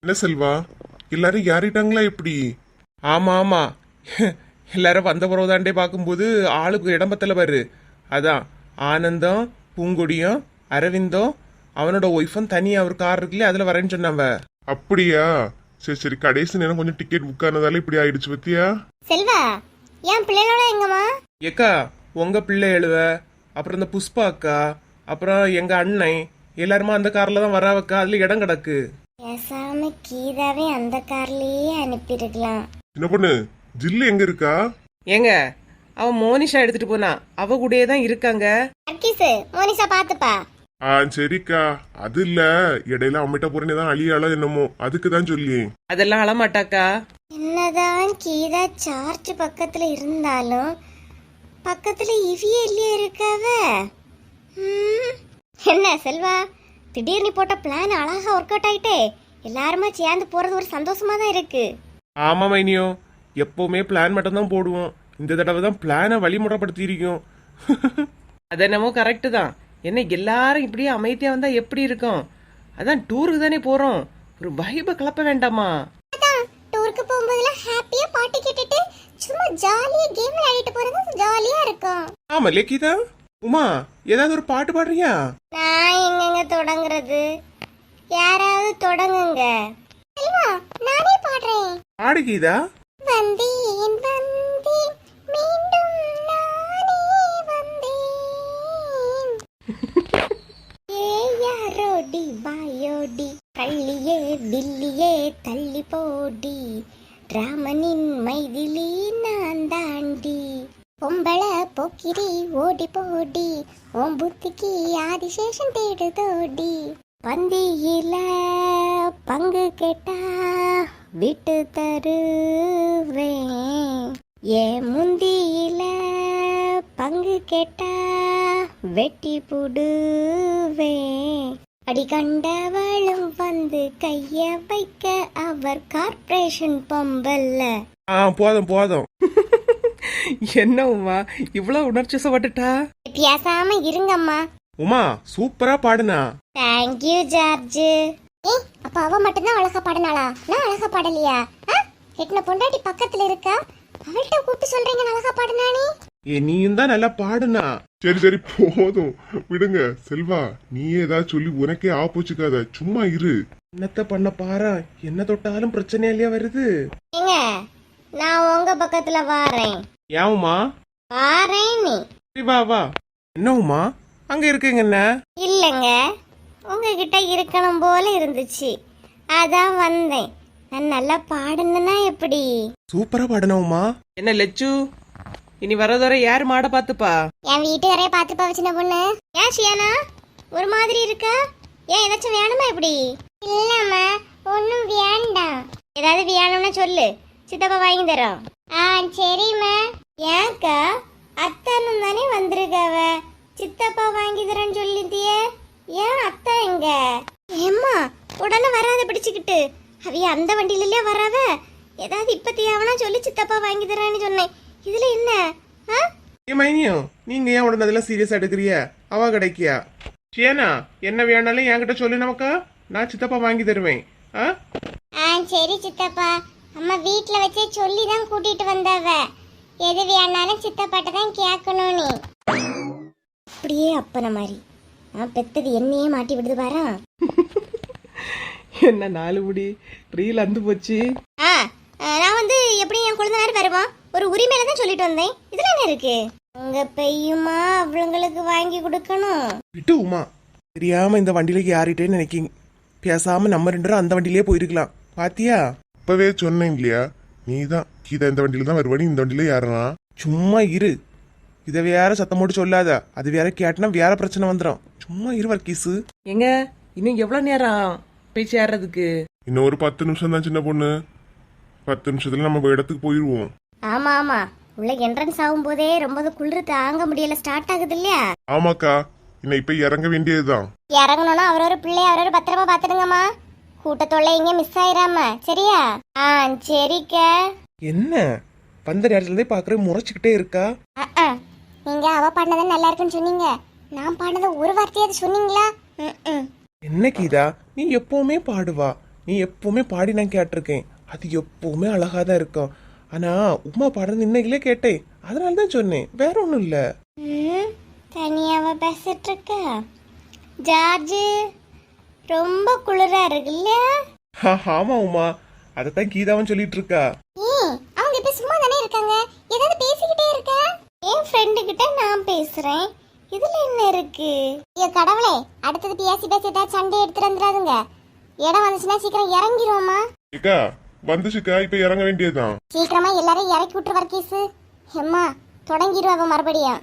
என்ன செல்வா, எல்லாரும் யாரிட்டாங்களா எப்படி? ஆமா ஆமா. எல்லாரும் வந்த பிறகுதாண்டே பார்க்கும்போது ஆளுக்கு இடம் பத்தல பாரு. அதான் ஆனந்தம், பூங்கொடியும், அரவிந்தம், அவனோட ஒய்ஃபும் தனியா ஒரு கார் இருக்குல்ல, அதுல வரேன்னு சொன்னாவ. அப்படியா? சரி சரி, கடைசி நேரம் கொஞ்சம் டிக்கெட் புக் ஆனதால இப்படி ஆயிடுச்சு பத்தியா? செல்வா, என் பிள்ளைகளோட எங்கம்மா? ஏக்கா, உங்க பிள்ளை எழுவ, அப்புறம் இந்த புஷ்பா அக்கா, அப்புறம் எங்க அண்ணன் எல்லாருமா அந்த கார்ல தான் வராவக்கா. அதுல இடம் கிடக்கு. பேசாம கீதாவே அந்த கார்லயே அனுப்பிருக்கலாம். என்ன பொண்ணு, ஜில்லு எங்க இருக்கா? ஏங்க, அவன் மோனிஷா எடுத்துட்டு போனா, அவ கூடயே தான் இருக்காங்க. அர்க்கிசு, மோனிஷா பாத்துப்பா. சரிக்கா. அது இல்ல, இடையில அம்மிட்ட போறேன்னு தான் அழியாளோ என்னமோ, அதுக்கு தான் சொல்லி. அதெல்லாம் அழமாட்டாக்கா. என்னதான் கீதா சார்ஜ் பக்கத்துல இருந்தாலும் பக்கத்துல இவியே இல்லையே இருக்காவ. என்ன செல்வா, திடீர்னு போட்ட பிளான் அழகா ஒர்க் அவுட் ஆயிட்டே. எல்லாருமா சேர்ந்து போறது ஒரு சந்தோஷமா தான் இருக்கு. ஆமா மைனியோ, எப்பவுமே பிளான் மட்டும் தான் போடுவோம். இந்த தடவை தான் பிளானை வழிமுறைப்படுத்தி இருக்கோம். அது என்னமோ கரெக்டு தான். என்ன எல்லாரும் இப்படியே அமைதியா வந்தா எப்படி இருக்கும்? அதான் டூருக்கு தானே போறோம், ஒரு வைப கிளப்ப வேண்டாமா? அதான் டூருக்கு போகும்போதெல்லாம் ஹாப்பியா பாட்டு கேட்டுட்டு சும்மா ஜாலியா கேம் விளையாடிட்டு போறது ஜாலியா இருக்கும். ஆமா லேக்கிதா, உமா ஏதாவது ஒரு பாட்டு பாடுறியா? நான் எங்கங்க தொடங்குறது? யாராவது தொடங்குங்க. செல்வா, நானே பாடுறேன். பாடு கீதா. வந்தேன் வந்தேன் மீண்டும் நானே வந்தேன். ஏயாரோடி பாயோடி கள்ளியே வில்லியே தள்ளி போடி ராமனின் மைதிலி நான் தாண்டி பொம்பள போக்கிரி ஓடி போடி ஓம் புத்திக்கு ஆதிசேஷன் தேடுதோடி பந்தியில பங்கு கேட்டா விட்டு தருவேன் ஏ முந்தியில பங்கு கேட்டா வெட்டி புடுவேன் அடி கண்டவளும் வந்து கைய வைக்க அவர் கார்ப்பரேஷன் பொம்பல்ல. போதும் போதும். என்ன உமா இவ்வளவு உணர்ச்சிசப்பட்டுட்டா? பேசாம இருங்கம்மா. உமா சூப்பரா பாடுனா. Thank you George. அப்ப அவ மட்டும்தான் அழகா பாடினாளா? நான் அழகா பாடலையா? எட்ன பொண்டாட்டி பக்கத்துல இருக்கா, அவள்கிட்ட கூப்பிட்டு சொல்றீங்க அழகா பாடினானே. நீயும் தான் நல்லா பாடுனா. சரி சரி போதும் விடுங்க. செல்வா, நீ ஏதாவது சொல்லி உனக்கே ஆப்போச்சுக்காத, சும்மா இரு. என்னத்த பண்ண பாரா, என்ன தொட்டாலும் பிரச்சனை இல்லையா வருது. ஏங்க, நான் உங்க பக்கத்துல வாரேன். ஏன் உமா? வாரேன் நீ. சரி, வா வா. என்ன உமா அங்க இருக்கீங்க? என்ன இல்லங்க, உங்ககிட்ட இருக்கணும் போல இருந்துச்சு, அதான் வந்தேன். நான் நல்லா பாடுனா எப்படி? சூப்பரா பாடுன உமா. என்ன லெச்சு, இனி வரதோற யார் மாட பாத்துப்பா? என் வீட்டுக்காரைய பாத்துப்பா சின்ன பொண்ணு. ஏன் ஷியானா ஒரு மாதிரி இருக்கா? ஏன் ஏதாச்சும் வேணுமா இப்படி? இல்லம்மா, ஒன்னும் வேண்டாம். ஏதாவது வேணும்னா சொல்லு, சித்தப்பா வாங்கி தரோம். சரிம்மா. ஏன்க்கா, அத்தானும் தானே வந்திருக்காவ, சித்தப்பா வாங்கி தரேன்னு சொல்லிட்டியே, ஏன் அத்தா எங்க? ஏம்மா உடனே வராத பிடிச்சுக்கிட்டு, அவைய அந்த வண்டியிலே வராவ. ஏதாவது இப்பத்தியாவனா சொல்லி சித்தப்பா வாங்கி தரேன்னு சொன்னேன். இதுல என்ன? மைனியோ, நீங்க ஏன் உடனே அதெல்லாம் சீரியஸா எடுக்கிறிய? அவ கிடைக்கியா? சேனா, என்ன வேணாலும் என்கிட்ட சொல்லு, நமக்கா நான் சித்தப்பா வாங்கி தருவேன். சரி சித்தப்பா. அம்மா வீட்டுல வச்சே சொல்லி தான் கூட்டிட்டு வந்தாவ, எது வேணாலும் சித்தப்பாட்ட தான் கேட்கணும் நீ. அப்படியே அப்பன மாதிரி நான் பெத்தது என்னையே மாட்டி விடுது பாரா. என்ன நாலு முடி ரீல் அந்து போச்சு. நான் வந்து எப்படி என் குழந்தை வருவான் ஒரு உரிமையில தான் சொல்லிட்டு வந்தேன். இதுல என்ன இருக்கு? உங்க பெய்யுமா அவங்களுக்கு வாங்கி கொடுக்கணும். விட்டு உமா, தெரியாம இந்த வண்டியில யாரிட்டேன்னு நினைக்கிங்க. பேசாம நம்ம 2 பேரும் அந்த வண்டியிலே போயிருக்கலாம். பாத்தியா? இப்பவே சொன்னேன் இல்லையா, நீதான் கீதா இந்த வண்டியில தான் வருவானி, இந்த வண்டியில யாரலாம். சும்மா இரு. இதை வேற சத்தம் போட்டு சொல்லாத, அது வேற கேட்டனா வேற பிரச்சனை வந்துடும். சும்மா இரு வர்க்கீஸு. எங்க இன்னும் எவ்வளவு நேரம் போய் சேர்றதுக்கு? இன்னும் ஒரு 10 நிமிஷம் தான் சின்ன பொண்ணு. 10 நிமிஷத்துல நம்ம இடத்துக்கு போயிருவோம். ஆமா ஆமா, உள்ள என்ட்ரன்ஸ் ஆகும் போதே ரொம்ப குளிர் தாங்க முடியல, ஸ்டார்ட் ஆகுது இல்லையா? ஆமாக்கா, இன்னும் இப்ப இறங்க வேண்டியதுதான். இறங்கணும்னா அவரோட பிள்ளை அவரோட பத்திரமா பாத்துடுங்கம்மா. கூட்டத்தொல்லை இங்க மிஸ் ஆயிராம, சரியா? சரிக்கா. என்ன வந்த நேரத்துல இருந்தே பாக்குற முறைச்சுக்கிட்டே இருக்கா? நீங்க அவ பாடினது நல்லா இருக்குன்னு சொன்னீங்க, நான் பாடினது ஒரு வார்த்தையாவது சொன்னீங்களா? என்ன கீதா, நீ எப்பவுமே பாடுவா, நீ எப்பவுமே பாடி நான் கேட்டிருக்கேன், அது எப்பவுமே அழகா தான் இருக்கும். ஆனா உமா பாடுறது இன்னைக்குலே கேட்டேன், அதனால தான் சொன்னேன், வேற ஒன்றும் இல்லை. தனியாவ பேசிட்டு இருக்க ஜார்ஜ்? ரொம்ப குளிரா இருக்குல்ல? ஆமா உமா, அதைத்தான் கீதாவும் சொல்லிட்டு இருக்கா. அவங்க இப்ப சும்மா தானே இருக்காங்க, ஏதாவது பேசிக்கிட்டே இருக்க. என் ஃப்ரெண்டு கிட்ட நான் பேசுறேன், இதுல என்ன இருக்கு? ஐயோ கடவுளே, அடுத்தது பேசி பேசிட்டா சண்டை எடுத்துட்டு வந்துடாதுங்க. இடம் வந்துச்சுன்னா சீக்கிரம் இறங்கிருவோமா? ஏக்கா வந்துச்சுக்கா, இப்ப இறங்க வேண்டியதுதான். சீக்கிரமா எல்லாரும் இறக்கி விட்டு வர்க்கீசு. எம்மா தொடங்கிடுவாங்க மறுபடியும்.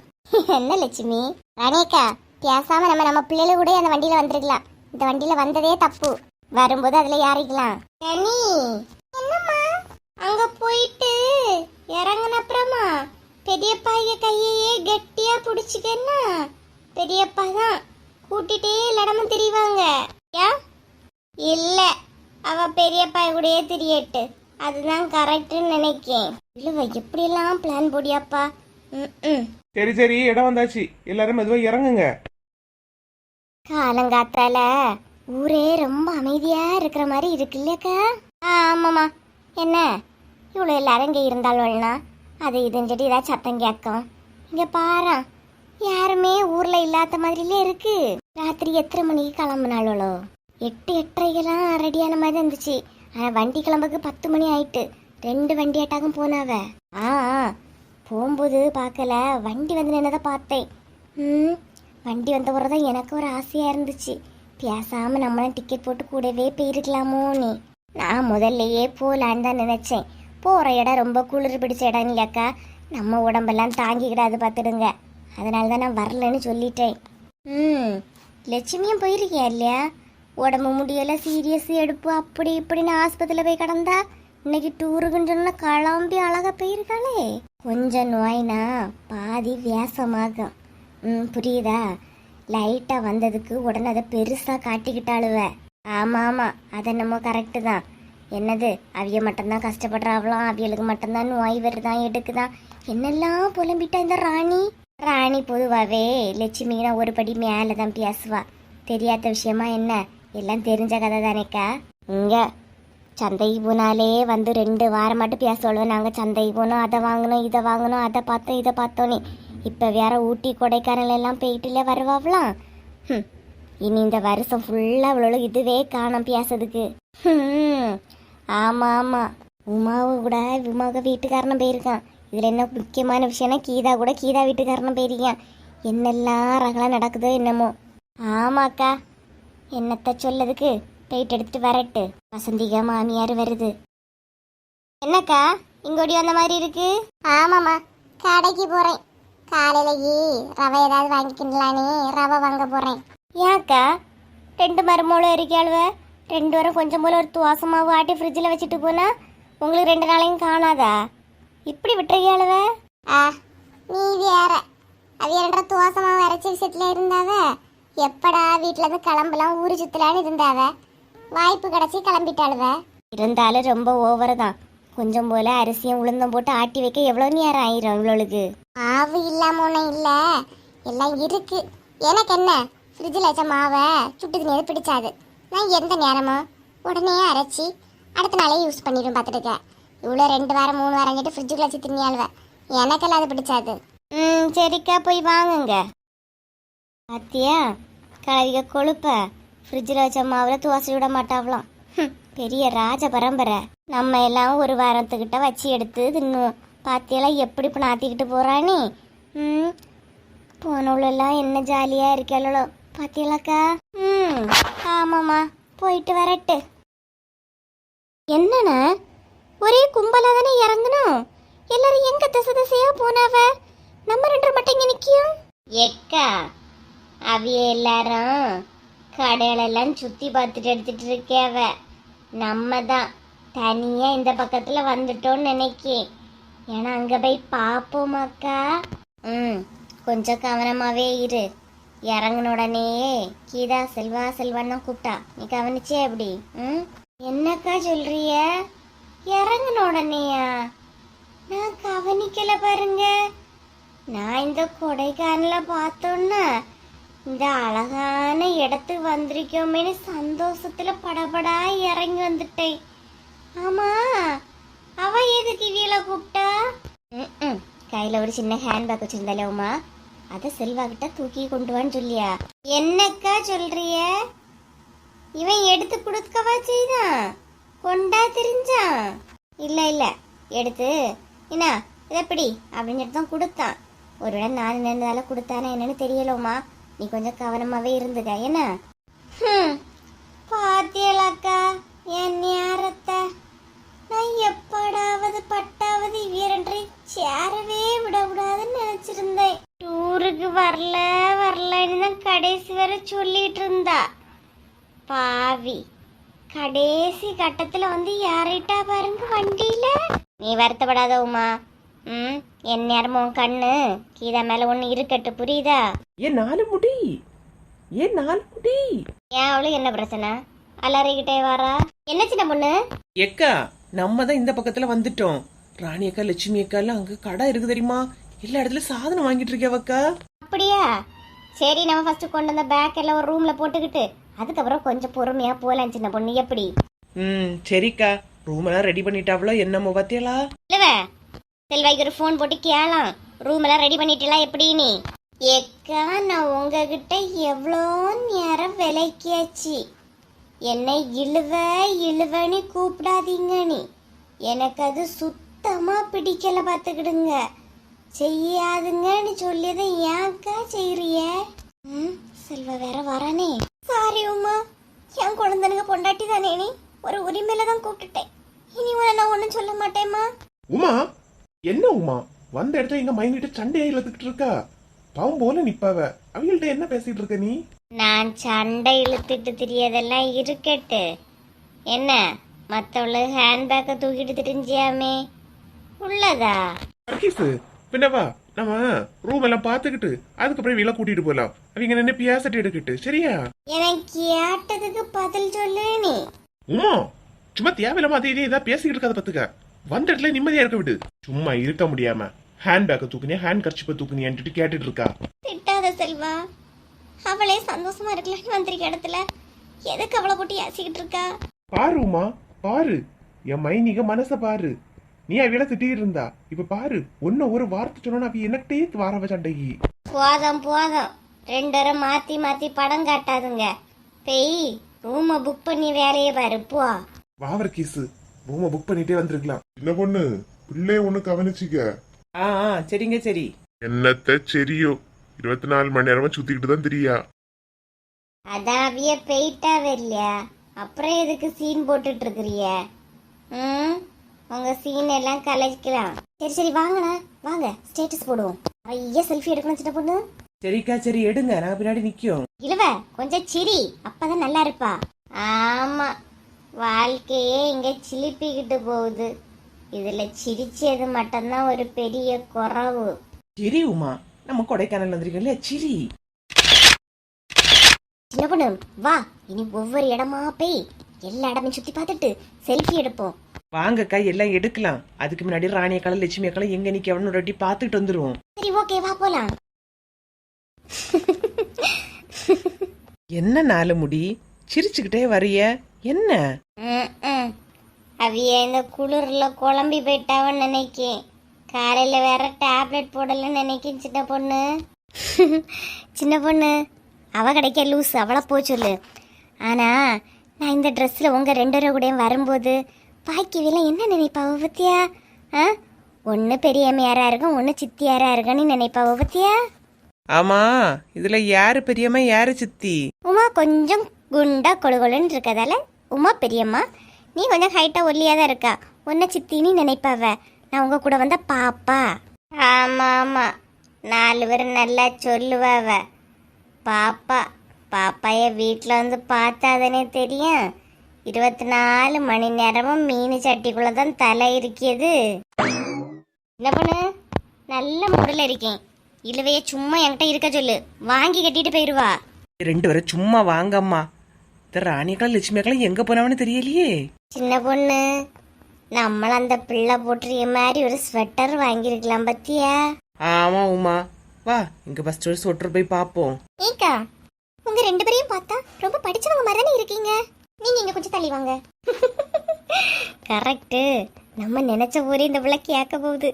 என்ன லட்சுமி? ராணியக்கா பேசாம நம்ம பிள்ளைல கூட அந்த வண்டியில வந்துருக்கலாம். இந்த வண்டியில வந்ததே தப்பு, வரும்போது அதுல ஏறிக்கலாம். என்னம்மா அங்க போயிட்டு இறங்கின அப்புறமா பெரியப்பா கையையே கெட்டியா புடிச்சுக்கன்னா பெரியப்பா தான் கூட்டிட்டே இடமும் திரிவாங்க. இல்ல அவ பெரியப்பா கூடயே திரியட்டு, அதுதான் கரெக்ட்னு நினைக்கேன். இல்ல எப்படி எல்லாம் பிளான் போடியாப்பா. சரி சரி, இடம் வந்தாச்சு, எல்லாரும் மெதுவா இறங்குங்க. காலங்காத்தால ஊரே ரொம்ப அமைதியா இருக்கிற மாதிரி இருக்கு இல்லையாக்கா? ஆமாம்மா. என்ன இவ்வளோ எல்லாரும் இங்கே இருந்தாள்னா அது இதுன்னு சொல்லி ஏதாவது சத்தம் கேட்கும். இங்கே பாரு, யாருமே ஊரில் இல்லாத மாதிரிலே இருக்கு. ராத்திரி எத்தனை மணிக்கு கிளம்புனாலோ? 8:30 ரெடியான மாதிரி இருந்துச்சு. ஆனால் வண்டி கிளம்புக்கு 10 மணி ஆயிட்டு. 2 வண்டி ஆட்டாகும் போனாவ. போகும்போது பார்க்கல, வண்டி வந்து நின்னதான் பார்த்தேன். வண்டி வந்த தான் எனக்கு ஒரு ஆசையாக இருந்துச்சு, பேசாமல் நம்மளும் டிக்கெட் போட்டு கூடவே போயிருக்கலாமோன்னு. நான் முதல்லையே போகலான்னு தான் நினச்சேன். போகிற இடம் ரொம்ப குளிர் பிடிச்ச இடம் இல்லையாக்கா, நம்ம உடம்பெல்லாம் தாங்கிக்கிடாது பார்த்துடுங்க. அதனால தான் நான் வரலன்னு சொல்லிட்டேன். லட்சுமியும் போயிருக்கியா இல்லையா? உடம்பு முடியலை, சீரியஸ் எடுப்பு அப்படி இப்படின்னு ஆஸ்பத்திரியில் போய் கிடந்தா. இன்னைக்கு டூருக்குன்னு சொன்னா கிளம்பி அழகா போயிருக்காளே. கொஞ்சம் நோய்னா பாதி வியாசமாகும். புரியுதா? லைட்டாக வந்ததுக்கு உடனே அதை பெருசாக காட்டிக்கிட்டாளுவ. ஆமாம் ஆமாம், அது என்னமோ கரெக்டு தான். என்னது அவிய மட்டும்தான் கஷ்டப்படுறாவலாம், அவியலுக்கு மட்டும்தான் நோய் வருதான் எடுக்குதான் என்னெல்லாம் புலம்பிட்டா இந்த ராணி பொதுவாகவே லட்சுமினா ஒரு படி மேலே தான் பேசுவா. தெரியாத விஷயமா என்ன, எல்லாம் தெரிஞ்ச கதை தானேக்கா. இங்கே சந்தைக்கு போனாலே வந்து 2 வாரம் மட்டும் பேச சொல்லுவேன். நாங்கள் சந்தைக்கு போனோம், அதை வாங்கினோம் இதை வாங்கினோம், அதை பார்த்தோம் இதை பார்த்தோன்னே. இப்போ வேற ஊட்டி கொடைக்கானல் எல்லாம் போயிட்டுல வருவாங்களாம். இனி இந்த வருஷம் ஃபுல்லாக அவ்வளோ இதுவே காணும் பேசுறதுக்கு. ஆமாம் ஆமாம், உமாவுக்கு வீட்டுக்காரனும் போயிருக்கான். இதில் என்ன முக்கியமான விஷயம்னா கீதா வீட்டுக்காரனும் போயிருக்கான். என்னெல்லாம் ரகலாம் நடக்குதோ என்னமோ. ஆமாக்கா, என்னத்த சொல்லதுக்கு, போயிட்டு எடுத்துட்டு வரட்டு. வசந்திகா மாமியார் வருது. என்னக்கா இங்கோடி வந்த மாதிரி இருக்கு? ஆமாம்மா, கடைக்கு போகிறேன். காலையிலேயே ரவை ஏதாவது வாங்கிக்கலானே ரவை வாங்க போகிறேன். ஏன்க்கா 2 மருமூலம் இருக்காளுவ, 2 வாரம் கொஞ்சம் போல ஒரு துவாச மாவு ஆட்டி ஃப்ரிட்ஜில் வச்சுட்டு போனா உங்களுக்கு 2 நாளையும் காணாதா? இப்படி விட்டுருக்கியாளுவ? நீ வேற அவிய 2 துவாச மாவு அரைச்சி விஷயத்தில் இருந்தாவ. எப்படா வீட்டில் இருந்து கிளம்பலாம் ஊரு சுத்தலான்னு இருந்தாவ. வாய்ப்பு கிடச்சி கிளம்பிட்டாளுவ. இருந்தாலும் ரொம்ப ஓவரு தான். கொஞ்சம் போல அரிசியும் உளுந்தம் போட்டு ஆட்டி வைக்க எவ்வளோ நேரம் ஆயிரும் இவ்வளோளுக்கு. மாவு இல்லாம ஒன்றும் இல்லை, எல்லாம் இருக்கு. எனக்கு என்ன, ஃப்ரிட்ஜில் வச்ச மாவை சுட்டு தண்ணி பிடிச்சாது. நான் எந்த நேரமோ உடனே அரைச்சி அடுத்த நாளே யூஸ் பண்ணிடும் பார்த்துட்டுக்க. இவ்வளோ 2 வாரம் 3 வாரம் கேட்டு ஃப்ரிட்ஜுக்குள்ள வச்சு தின்னியாளுவேன். எனக்கெல்லாம் அது பிடிச்சாது. சரிக்கா போய் வாங்குங்க. பாத்தியா கலவிக கொழுப்ப, ஃப்ரிட்ஜில் வச்ச மாவில் துவசி விட மாட்டாவலாம். பெரிய ராஜ பரம்பரை. நம்ம எல்லாம் 1 வாரத்துக்கிட்ட வச்சு எடுத்து தின்னுவோம். பாத்தியெல்லாம் எப்படி இப்போ நாத்திக்கிட்டு போகிறானே. போனவளெல்லாம் என்ன ஜாலியாக இருக்காளோ பாத்தியலாக்கா. ஆமாம்மா, போயிட்டு வரட்டு. என்னண்ணா ஒரே கும்பலாக தானே இறங்கணும்? எல்லாரும் எங்க திசையா போனாவ? நம்ம 2 மட்டும் இங்கே நிற்கியும். எக்கா அவிய எல்லாரும் கடையிலெல்லாம் சுற்றி பார்த்துட்டு எடுத்துட்டு இருக்கேவ. நம்ம தான் தனியாக இந்த பக்கத்தில் வந்துட்டோன்னு நினைக்கேன். ஏன்னா அங்கே போய் பார்ப்போமாக்கா. கொஞ்சம் கவனமாகவே இரு. இறங்கின உடனே கீதா செல்வான்னு கூப்பிட்டா, நீ கவனிச்சே எப்படி? என்னக்கா சொல்றிய? இறங்கின உடனேயா? நான் கவனிக்கல பாருங்க. நான் இந்த கொடைக்கானல பார்த்தோன்னா இந்த அழகான இடத்துக்கு வந்திருக்கோமேனு சந்தோஷத்துல படபடா இறங்கி வந்துட்டேன். ஆமா, அவ எதுக்கு இவியல கூப்பிட்டா? கையில ஒரு சின்ன ஹேண்ட்பேக் வச்சிருந்தாலே உமா, அத செல்வா கிட்ட தூக்கி கொண்டு வான்னு சொல்லியா? என்னக்கா சொல்றிய? இவன் எடுத்து கொடுக்கவா செய்தான்? கொண்டா தெரிஞ்சான்? இல்ல இல்ல, எடுத்து என்ன இதை எப்படி அப்படின்னு தான் கொடுத்தான். ஒருவேளை நான் நினைந்தால கொடுத்தானே என்னன்னு தெரியலோமா, நீ கொஞ்சம் கவனமாவே இருந்துக்க என்ன. பாத்தியலாக்கா என் நேரத்தை நான் எப்படாவது பட்டாவது வீரன்றை சேரவே விடக்கூடாதுன்னு நினைச்சிருந்தேன். டூருக்கு வரலன்னு தான் கடைசி வரை சொல்லிட்டு இருந்தா. பாவி கடைசி கட்டத்துல வந்து யாரைட்டா பாருங்க வண்டியில. நீ வருத்தப்படாத உமா. என் நேரமும் கண்ணு கீதா மேல ஒண்ணு இருக்கட்டு, புரியுதா? ஏன் 4 முடி? ஏன் 4 முடி? ஏன் அவளுக்கு என்ன பிரச்சனை? அலறிக்கிட்டே வாரா. என்ன சின்ன பொண்ணு? எக்கா, நம்ம தான் இந்த பக்கத்துல வந்துட்டோம். ராணி அக்கா, லட்சுமி அக்கா எல்லாம் அங்க கடை இருக்கு தெரியுமா? எல்லா இடத்துல சாதனம் வாங்கிட்டு இருக்கேவக்கா. அப்படியா? சரி, நம்ம ஃபர்ஸ்ட் கொண்டு வந்த பேக் எல்லாம் ஒரு ரூம்ல போட்டுக்கிட்டு அதுக்கப்புறம் கொஞ்சம் பொறுமையா போலாம் சின்ன பொண்ணு, எப்படி? சரிக்கா. ரூம் எல்லாம் ரெடி பண்ணிட்டாவளோ என்னமோ பாத்தியலா? இல்லவ செல்வாய்க்கு ஒரு ஃபோன் போட்டு கேளாம், ரூம் எல்லாம் ரெடி பண்ணிட்டலாம் எப்படி? நீ ஏக்கா, நான் உங்ககிட்ட எவ்வளோ நேரம் விலைக்கியாச்சு. என்னை இழுவன்னு கூப்பிடாதீங்க. நீ எனக்கு அது சுத்தமா பிடிக்கல, பாத்துக்கிடுங்க. செய்யாதுங்கன்னு சொல்லியதை ஏன்க்கா செய்யறிய? செல்வா வேற வரானே. சாரி உமா, என் குழந்தைங்க பொண்டாட்டி தானே, நீ ஒரு உரிமையில தான் கூப்பிட்டுட்டேன். இனி உன நான் ஒன்னும் சொல்ல மாட்டேம்மா. உமா, என்ன உமா வந்த இடத்துல எங்க மைனிட்டு சண்டையா இழுத்துக்கிட்டு இருக்கா? பாவம் போல நிப்பாவ. அவங்கள்ட்ட என்ன பேசிட்டு இருக்க நீ? நான் சண்டை இழுத்துட்டு தெரியதெல்லாம் இருக்கட்டு. என்ன மத்தவள ஹேண்ட்பேக்கை தூக்கிட்டு திரிஞ்சியாமே உள்ளதா? பின்னவா நம்ம ரூம் எல்லாம் பாத்துக்கிட்டு அதுக்கப்புறம் வீல கூட்டிட்டு போலாம். அவங்க என்ன பேசிட்டு எடுக்கிட்டு, சரியா? எனக்கு கேட்டதுக்கு பதில் சொல்லு நீ. உமா, சும்மா தேவையில்லாம அதே ஏதாவது பேசிக்கிட்டு இருக்காத பத்துக்க. வந்த இடத்துல நிம்மதியா இருக்க விடு. சும்மா இருக்க முடியாம ஹேண்ட்பேக்கை தூக்குனியா, ஹேண்ட் கர்ச்சிப்பை தூக்குனியான்னு கேட்டுட்டு இருக்கா. திட்டாத செல்வா, அவளே சந்தோஷமா இருக்கலாம்னு வந்திருக்க இடத்துல எதுக்கு அவளை போட்டு யாசிக்கிட்டு இருக்கா? பாரு உமா, பாரு என் மைனிக மனச பாரு. நீ அவில திட்டிட்டு இருந்தா, இப்ப பாரு ஒன்னும் ஒரு வார்த்தை சொன்னா அவ எனக்கிட்டே வாரவ சண்டைக்கு. போதும் போதும், 2 பேரும் மாத்தி மாத்தி படம் காட்டாதுங்க. பெய் ரூமை புக் பண்ணி வேலையை பாரு போ. வாவர் கீசு, ரூமை புக் பண்ணிட்டே வந்திருக்கலாம். சின்ன பொண்ணு, பிள்ளை ஒண்ணு கவனிச்சிக்க. சரிங்க சரி. என்னத்த சரியோ, 24 மணி நேரமா சுத்திக்கிட்டு தான் தெரியா. அதான் அவிய போயிட்டாவே இல்லையா, அப்புறம் எதுக்கு சீன் போட்டுட்டு இருக்கிறிய? உங்க சீன் எல்லாம் கலைக்கலாம். சரி சரி வாங்கண்ணா, வாங்க ஸ்டேட்டஸ் போடுவோம். நிறைய செல்ஃபி எடுக்கணும் சின்ன பொண்ணு. சரிக்கா சரி, எடுங்க, நான் பின்னாடி நிக்கும். இல்லவ கொஞ்சம் சிரி, அப்பதான் நல்லா இருப்பா. ஆமா, வாழ்க்கையே இங்க சிலிப்பிக்கிட்டு போகுது. இதுல சிரிச்சது மட்டும்தான் ஒரு பெரிய குறவு. சிரி உமா, நம்ம கொடைக்கானல் வந்திருக்கோம் இல்லையா, சிரி. சின்ன பொண்ணு வா, இனி ஒவ்வொரு இடமா போய் எல்லா இடமே சுத்தி பார்த்துட்டு செல்ஃபி எடுப்போம். வாங்கக்கா, எல்லாம் எடுக்கலாம். அதுக்கு முன்னாடி ராணி அக்கால லட்சுமி அக்கால எங்க நிக்கவனு ஒரு வாட்டி பாத்துட்டு வந்துருவோம். சரி ஓகே, வா போலாம். என்ன 4 முடி சிரிச்சுக்கிட்டே வரிய என்ன? அவிய இந்த குளிர்ல குழம்பி போயிட்டாவன்னு நினைக்கேன். காலையில வேற டேப்லெட் போடலன்னு நினைக்கேன் சின்ன பொண்ணு. சின்ன பொண்ணு அவ கிடைக்க லூஸ், அவளை போ சொல்லு. ஆனா நான் இந்த ட்ரெஸ்ல உங்க 2 பேரும் கூட வரும்போது பாக்கியெல்லாம் என்ன நினைப்பாவ பத்தியா? ஒன்னு பெரியம்மையாரா இருக்கும், ஒன்னு சித்தியாரா இருக்குன்னு நினைப்பாவ பத்தியா? ஆமா, இதுல யாரு பெரியம்மா யாரு சித்தி? உமா கொஞ்சம் குண்டா கொழுகொழுன்னு இருக்கதால உமா பெரியம்மா, நீ கொஞ்சம் ஹைட்டா ஒல்லியா தான் இருக்கா, உன்னை சித்தின்னு நினைப்பாவ. நான் உங்க கூட வந்த பாப்பா. ஆமா ஆமா, 4 பேர் நல்லா சொல்லுவாவ. பாப்பா பாப்பாய வீட்டில் வந்து பார்த்தாதானே தெரியும். 24 மணி நேரமும் மீன் சட்டிக்குள்ள தான் தலை இருக்கிறது. என்ன பண்ணு, நல்ல முறையில் இருக்கேன். இழுவைய சும்மா என்கிட்ட இருக்க சொல்லு, வாங்கி கட்டிட்டு போயிருவா. 2 பேரும் சும்மா வாங்கம்மா. இந்த ராணியக்கால லட்சுமி அக்கால எங்க போனவனு தெரியலையே. சின்ன பொண்ணு, நம்மள அந்த பிள்ளை போட்டுறிய மாதிரி ஒரு ஸ்வெட்டர் வாங்கியிருக்கலாம் பத்தியா? ஆமா உமா, வா இங்க ஃபர்ஸ்ட் ஒரு ஸ்வெட்டர் போய் பாப்போம். ஏக்கா உங்க ரெண்டு பேரையும் பார்த்தா ரொம்ப படிச்சவங்க மாதிரி தானே இருக்கீங்க. நீங்க இங்க கொஞ்சம் தள்ளி வாங்க. கரெக்ட். நம்ம நினைச்ச ஊரே இந்த பிள்ளை கேட்க போகுது.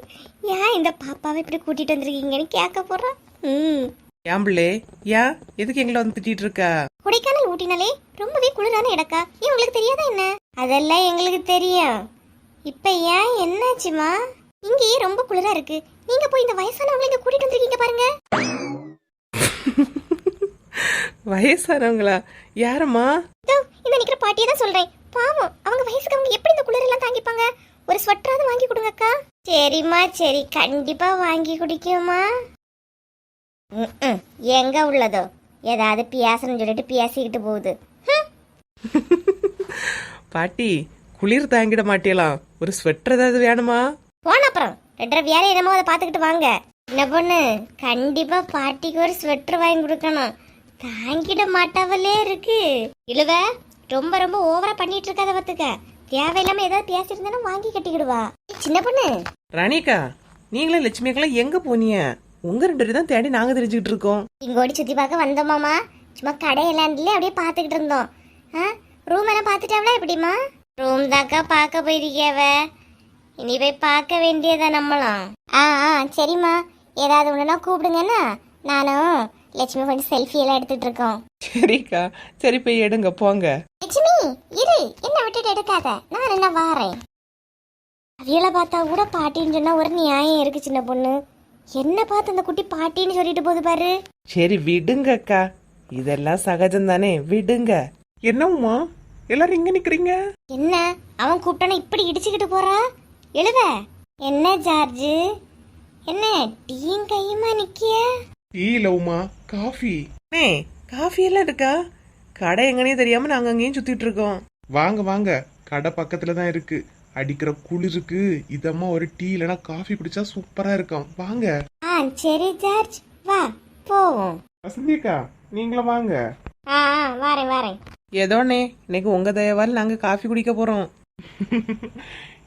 ஏன் இந்த பாப்பாவை இப்படி கூட்டிட்டு வந்திருக்கீங்கன்னு கேட்க போறோம். ஏன் பிள்ளை, ஏன் எதுக்கு எங்களை வந்து திட்டிட்டு இருக்கா? கொடைக்கானல் ஊட்டினாலே ரொம்பவே குளிரான இடக்கா. ஏன் உங்களுக்கு தெரியாதா என்ன? அதெல்லாம் எங்களுக்கு தெரியும். இப்ப ஏன் என்னாச்சுமா? இங்கேயே ரொம்ப குளிரா இருக்கு. நீங்க போய் இந்த வயசானவங்களை இங்க கூட்டிட்டு வந்திருக்கீங்க பாருங்க. வயசானவங்களா? யாரம்மா? இந்த நிக்கிற பாட்டியை தான் சொல்றேன். பாவம், அவங்க வயசுக்கு அவங்க எப்படி இந்த குளிர் எல்லாம் தாங்கிப்பாங்க? ஒரு ஸ்வெட்டராவது வாங்கி கொடுங்கக்கா. சரிம்மா சரி, கண்டிப்பா வாங்கி குடிக்குமா. எங்க உள்ளதோ ஏதாவது பேசணும்னு சொல்லிட்டு பேசிக்கிட்டு போகுது. பாட்டி, குளிர் தாங்கிட மாட்டேலாம். ஒரு ஸ்வெட்டர் ஏதாவது வேணுமா? போன அப்புறம் ரெண்டரை வேலை என்னமோ அதை பாத்துக்கிட்டு வாங்க. என்ன பொண்ணு, கண்டிப்பா பாட்டிக்கு ஒரு ஸ்வெட்டர் வாங்கி கொடுக்கணும். தாங்கிட மாட்டாவலே இருக்கு. இழுவ ரொம்ப ரொம்ப ஓவரா பண்ணிட்டு இருக்காத பத்துக்க. தேவையில்லாம ஏதாவது பேசிருந்தா வாங்கி கட்டிக்கிடுவா. சின்ன பொண்ணு. ராணிக்கா, நீங்களும் லட்சுமிக்கெல்லாம் எங்க போனீங்க? உங்க ரெண்டு பேரும் தான் தேடி நாங்க தெரிஞ்சுக்கிட்டு இருக்கோம். இங்க ஓடி சுத்தி பார்க்க வந்தோமாமா. சும்மா கடையெல்லாம் அப்படியே பாத்துக்கிட்டு இருந்தோம். ரூம் எல்லாம் பாத்துட்டாவளா எப்படிமா? ரூம் தாக்கா பார்க்க போயிருக்கேவ. இனி போய் பார்க்க வேண்டியதா நம்மளும். சரிம்மா, ஏதாவது ஒண்ணுனா கூப்பிடுங்கன்னா நானும் லட்சுமி கொஞ்சம் செல்ஃபி எல்லாம் எடுத்துட்டு இருக்கோம். சரிக்கா, சரி போய் எடுங்க போங்க. லட்சுமி இரு, என்ன விட்டுட்டு எடுக்காத, நான் என்ன வாரேன். அவியலை பார்த்தா கூட பாட்டின்னு சொன்னா ஒரு நியாயம் இருக்கு சின்ன பொண்ணு. என்ன பார்த்து அந்த குட்டி பாட்டின்னு சொல்லிட்டு போகுது பாரு. சரி விடுங்கக்கா, இதெல்லாம் சகஜம் தானே, விடுங்க. என்னம்மா எல்லாரும் இங்க நிக்கிறீங்க? என்ன அவன் கூப்பிட்டான இப்படி இடிச்சுக்கிட்டு போறா? எழுவ என்ன ஜார்ஜ், என்ன டீயும் கையுமா நிக்கிய? டீ இல்லவுமா, காஃபி. காஃபி எல்லாம் இருக்கா? கடை எங்கனே தெரியாம நாங்க அங்கேயும் சுத்திட்டு இருக்கோம். வாங்க வாங்க, கடை பக்கத்துல தான் இருக்கு. அடிக்கிற குளிருக்கு இதம்மா ஒரு டீ இல்லைன்னா காஃபி குடிச்சா சூப்பரா இருக்கும். வாங்க. சரி ஜார்ஜ், வா போவோம். வசந்தியக்கா, நீங்களும் வாங்க. வாரேன் வாரேன். ஏதோண்ணே, இன்னைக்கு உங்க தயவால் நாங்க காஃபி குடிக்க போறோம்.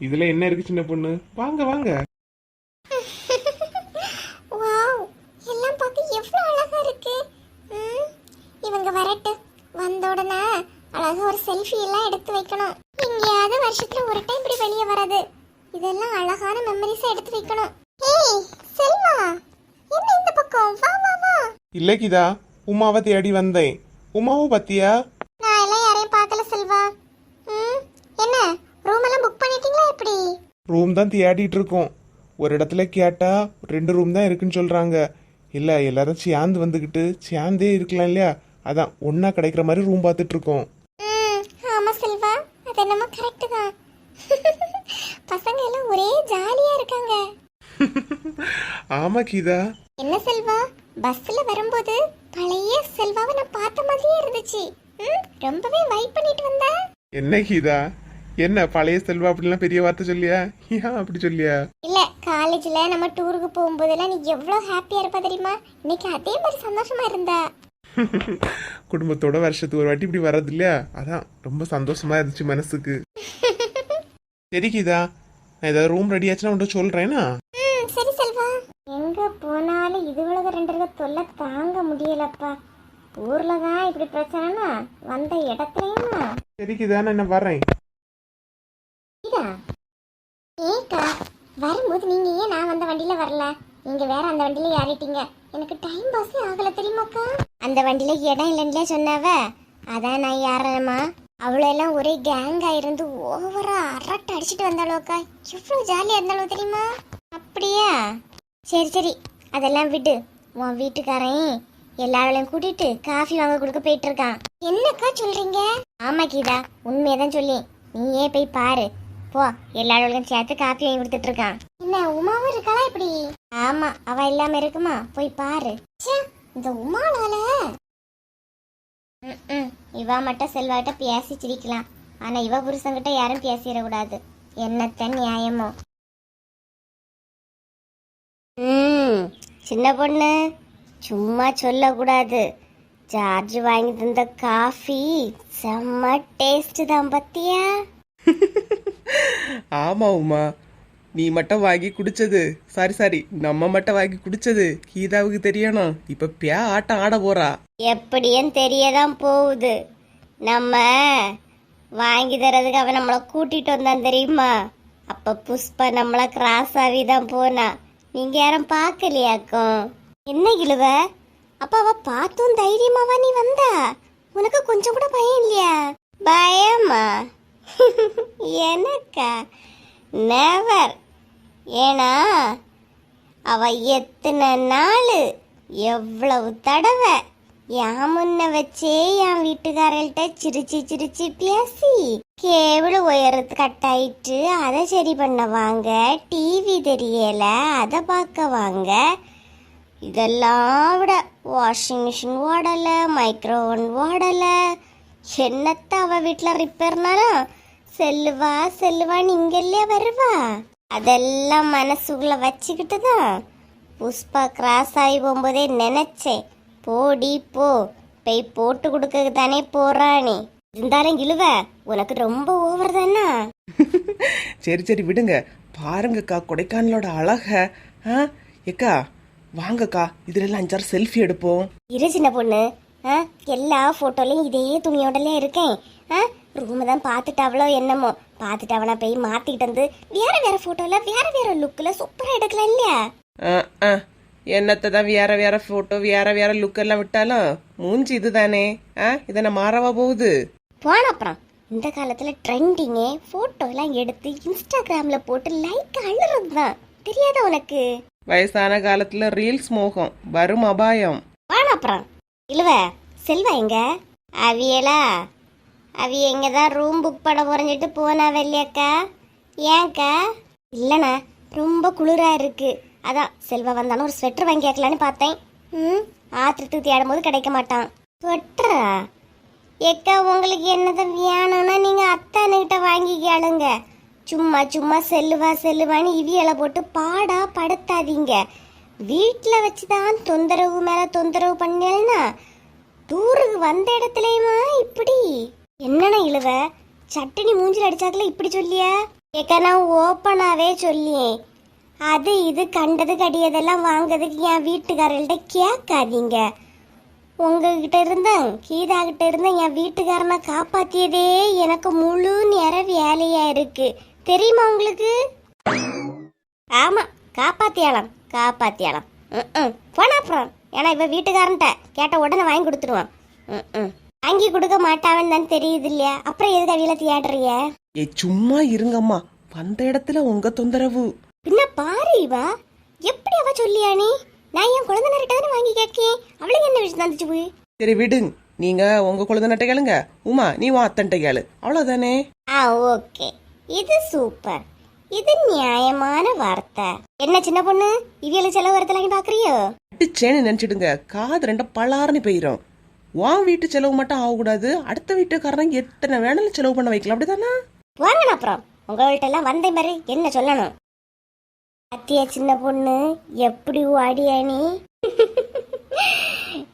இதுல என்ன இருக்கு சின்ன பொண்ணு? வாங்க வாங்க. வாவ், எல்லாம் பார்க்க எவ்வளவு அழகா இருக்கு. இவங்க வரட்டு, வந்த உடனே அழகா ஒரு செல்ஃபி எல்லாம் எடுத்து வைக்கணும். எங்கேயாவது வருஷத்துல ஒரு டைம் இப்படி வெளியே வராது. இதெல்லாம் அழகான மெமரிஸா எடுத்து வைக்கணும். ஏய் செல்வா, என்ன இந்த பக்கம்? வா வா வா. இல்லக்கிதா, உமாவை தேடி வந்தேன். உமாவை பத்தியா? நான் எல்லாம் யாரையும் பார்க்கல செல்வா. என்ன ரூம் எல்லாம் புக் பண்ணிட்டீங்களா எப்படி? ரூம் தான் தேடிட்டு இருக்கோம். ஒரு இடத்துல கேட்டா 2 ரூம் தான் இருக்குன்னு சொல்றாங்க. இல்ல எல்லாரும் சேர்ந்து வந்துகிட்டு சேர்ந்தே இருக்கலாம் இல்லையா, அதான் ஒன்னா கிடைக்கிற மாதிரி ரூம் பார்த்துட்டு இருக்கோம். ஆமா செல்வா, அது என்னமோ கரெக்ட் தான். பசங்க எல்லாம் ஒரே ஜாலியா இருக்காங்க. ஆமா கீதா. என்ன செல்வா, பஸ்ல வரும்போது பழைய செல்வாவை நான் பார்த்த மாதிரியே இருந்துச்சு. ரொம்பவே வைப் பண்ணிட்டு வந்தா. என்ன கீதா, என்ன பழைய செல்வா அப்படிலாம் பெரிய வார்த்தை சொல்லியா? ஏன் அப்படி சொல்லியா? இல்ல, காலேஜ்ல நம்ம டூருக்கு போகும்போதெல்லாம் நீ எவ்வளவு ஹாப்பியா இருப்பா தெரியுமா? இன்னைக்கு அதே மாதிரி சந்தோஷமா இருந்தா. குடும்பத்தோட வருஷத்துக்கு ஒரு வாட்டி இப்படி வர்றது இல்லையா, அதான் ரொம்ப சந்தோஷமா இருந்துச்சு மனசுக்கு. சரி கீதா, நான் ஏதாவது ரூம் ரெடி ஆச்சுன்னா உன்கிட்ட சொல்றேன்னா. சரி செல்வா. எங்க போனாலும் இதுவளவு 2 தொல்லை தாங்க முடியலப்பா. ஊர்ல தான் இப்படி பிரச்சனைனா வந்த இடத்துலயுமா? சரி கீதா, நான் என்ன வர்றேன். ஏக்கா, வரும்போது நீங்க ஏன் நான் வந்த வண்டியில வரல? நீங்க வேற அந்த வண்டியில ஏறிட்டீங்க. எனக்கு டைம் பாஸே ஆகல தெரியுமாக்கா. அந்த வண்டியில இடம் இல்லைன்னு சொன்னாவ, அதான் நான் ஏறேம்மா. அவ்வளோ எல்லாம் ஒரே கேங்கா இருந்து ஓவரா அரட்டை அடிச்சுட்டு வந்தாளோக்கா. எவ்வளவு ஜாலியா இருந்தாலும் தெரியுமா? அப்படியா? சரி சரி, அதெல்லாம் விடு. உன் வீட்டுக்காரன் எல்லாரையும் கூட்டிட்டு காஃபி வாங்க கொடுக்க போயிட்டு இருக்கான். என்னக்கா சொல்றீங்க? ஆமா கீதா, உண்மையதான் சொல்லி. நீயே போய் பாரு போ. எல்லாரோடையும் சேர்த்து காஃபி வாங்கி கொடுத்துட்டு இருக்கான். என்ன உமாவும் இருக்காளா இப்படி? ஆமா, அவ இல்லாம இருக்குமா? போய் பாரு. இந்த உமானால இவ மட்டும் செல்வாட்ட பேசி சிரிக்கலாம். ஆனா இவ புருஷங்கிட்ட யாரும் பேசிடக்கூடாது. என்னத்த நியாயமோ. சின்ன பொண்ணு, சும்மா சொல்லக்கூடாது. ஜார்ஜ் வாங்கி தந்த காஃபி செம்ம டேஸ்ட் தான் பத்தியா? ஆமா உமா, நீ மட்டும் வாங்கி குடிச்சது சாரி நம்ம மட்டும் வாங்கி குடிச்சது கீதாவுக்கு தெரியணும். இப்ப ஆட்டம் ஆட போறா. எப்படியும் தெரியதான் போகுது. நம்ம வாங்கி தரதுக்கு அவன் நம்மளை கூட்டிட்டு வந்தான் தெரியுமா? அப்ப புஷ்பா நம்மள கிராஸ் ஆகி தான் போனா. நீங்க யாரும் பார்க்கலையாக்கும்? என்ன இழுவ? அப்ப அவ பார்த்தும் தைரியமாவா நீ வந்தா? உனக்கு கொஞ்சம் கூட பயம் இல்லையா? பயமா? எனக்கா? நெவர். ஏன்னா அவ எத்தனை நாள் எவ்வளவு தடவை என் முன்ன வச்சே என் வீட்டுக்காரர்கிட்ட சிரிச்சு சிரிச்சு பேசி கேபிள் உயரத்து கட்டாயிட்டு அதை சரி பண்ண வாங்க, டிவி தெரியல அதை பார்க்க வாங்க, இதெல்லாம் விட வாஷிங் மிஷின் ஓடலை, மைக்ரோவன் ஓடலை, என்னத்த அவ வீட்டில் ரிப்பேர்னாலும் செல்லுவான்னு இங்கல்லே வருவா. அதெல்லாம் மனசுக்குள்ள வச்சுக்கிட்டு தான் புஷ்பா கிராஸ் ஆகி போகும்போதே நினைச்சேன், போடி போ, போய் போட்டு கொடுக்க தானே போறானே. இருந்தாலும் இழுவ உனக்கு ரொம்ப ஓவர் தானா? சரி விடுங்க. பாருங்கக்கா கொடைக்கானலோட அழக. ஏக்கா வாங்கக்கா, இதுல எல்லாம் 5-6 செல்ஃபி எடுப்போம். இரு சின்ன பொண்ணு, எல்லா போட்டோலையும் இதே துணியோடலே இருக்கேன். ரூமை தான் பார்த்துட்டாவளோ என்னமோ, பார்த்துட்டாவனா போய் மாத்திக்கிட்டு வந்து வேற போட்டோல வேற லுக்ல சூப்பரா எடுக்கலாம் இல்லையா? என்னத்தை தான் வேற போட்டோ வேற லுக் எல்லாம் விட்டாலும் மூஞ்சி இதுதானே. இதை மாறவா போகுது? போன அப்புறம் இந்த காலத்துல ட்ரெண்டிங்கே போட்டோ எல்லாம் எடுத்து இன்ஸ்டாகிராம்ல போட்டு லைக் அழுறது தான் தெரியாத உனக்கு? வயசான காலத்துல ரீல்ஸ் மோகம் வரும் அபாயம். போன அப்புறம் இழுவ செல்வா எங்க? அவியலா அவிய எங்கதான் ரூம் புக் பண்ண போறஞ்சிட்டு போனா வெள்ளையக்கா. ஏன்க்கா? இல்லண்ணா ரொம்ப குளிரா இருக்கு, அதான் செல்வா வந்தாலும் ஒரு ஸ்வெட்டர் வாங்கி கேட்கலான்னு பார்த்தேன். ஆத்திரத்துக்கு தேடும் போது கிடைக்க மாட்டான். ஸ்வெட்டரா? ஏக்கா உங்களுக்கு என்னதான் வேணும்னா நீங்க அத்தானுகிட்ட வாங்கி கேளுங்க. சும்மா செல்லுவான்னு இவியலை போட்டு பாடா படுத்தாதீங்க. வீட்டில் வச்சுதான் தொந்தரவு மேல தொந்தரவு பண்ணலன்னா டூருக்கு வந்த இடத்துலயுமா இப்படி? என்னன்னா இழுவ சட்டனி மூஞ்சில் அடிச்சாக்கல இப்படி சொல்லியா? ஏக்கா நான் ஓப்பனாவே சொல்லியேன், அது இது கண்டது கடியதெல்லாம் வாங்கிறதுக்கு என் வீட்டுக்காரர்கிட்ட கேட்காதீங்க. உங்ககிட்ட இருந்தேன் கீதா கிட்ட இருந்தேன் என் வீட்டுக்காரனை காப்பாத்தியதே எனக்கு முழு நேர வேலையா இருக்கு தெரியுமா உங்களுக்கு? ஆமா காப்பாத்தியாலாம் போன அப்புறம். ஏன்னா இவ வீட்டுக்காரன்ட்ட கேட்ட உடனே வாங்கி கொடுத்துருவான். வாங்கி கொடுக்க மாட்டாவன்னு தான் தெரியுது இல்லையா? அப்புறம் எதுக்கு அவியில தியாடுறிய? சும்மா இருங்கம்மா, வந்த இடத்துல உங்க தொந்தரவு. பின்ன பாரு இவா எப்படி அவ சொல்லியா? நீ நான் என் குழந்தை நேரிட்ட வாங்கி கேட்கேன், அவளுக்கு என்ன விஷயம் தந்துச்சு போய்? சரி விடுங்க, நீங்க உங்க குழந்தை கேளுங்க, உமா நீ உன் அத்தன்ட்ட கேளு, அவ்வளவுதானே. ஓகே, இது சூப்பர், இது நியாயமான வார்த்தை. என்ன சின்ன பொண்ணு இவியலுக்கு செலவு வரத்தலாம் பாக்குறியோ? அடிச்சேன்னு நினைச்சிடுங்க, காது ரெண்ட பலாறுன்னு போயிரும். உன் வீட்டு செலவு மட்டும் ஆகக்கூடாது, அடுத்த வீட்டுக்காரங்க எத்தனை வேணாலும் செலவு பண்ண வைக்கலாம், அப்படிதானா? வாங்கண்ணா அப்புறம் உங்கள்கிட்ட எல்லாம் வந்த மாதிரி என்ன சொல்லணும்? அத்தியா சின்ன பொண்ணு எப்படி வாடியா நீ?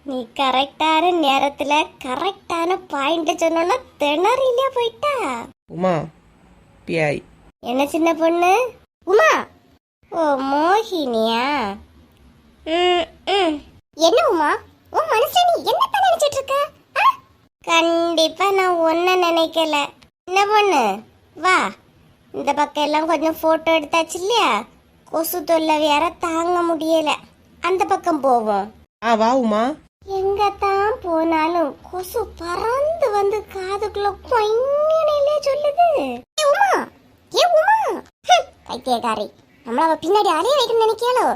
நீ கரெக்டான நேரத்துல கரெக்டான பாயிண்ட் சொன்னா திணறிலே போயிட்டா. உமா பியாய். என்ன சின்ன பொண்ணு? உமா? ஓ மோகினியா? என்ன உமா உன் மனசுல நீ என்னத்தான் நினைச்சிட்டு இருக்க? கண்டிப்பா நான் ஒன்ன நினைக்கல. என்ன பொண்ணு வா, இந்த பக்கம் எல்லாம் கொஞ்சம் போட்டோ எடுத்தாச்சு இல்லையா? கொசு தொல்லை வேற தாங்க முடியல, அந்த பக்கம் போவோம். வா உமா. எங்க தான் போனாலும் கொசு பறந்து வந்து காதுக்குள்ள கொய்ங்கனே சொல்லுது. உமா ஏ உமா, பைத்தியக்காரி, நம்மள அவ பின்னாடி அலைய வைக்கணும்னு நினைக்கியாலோ?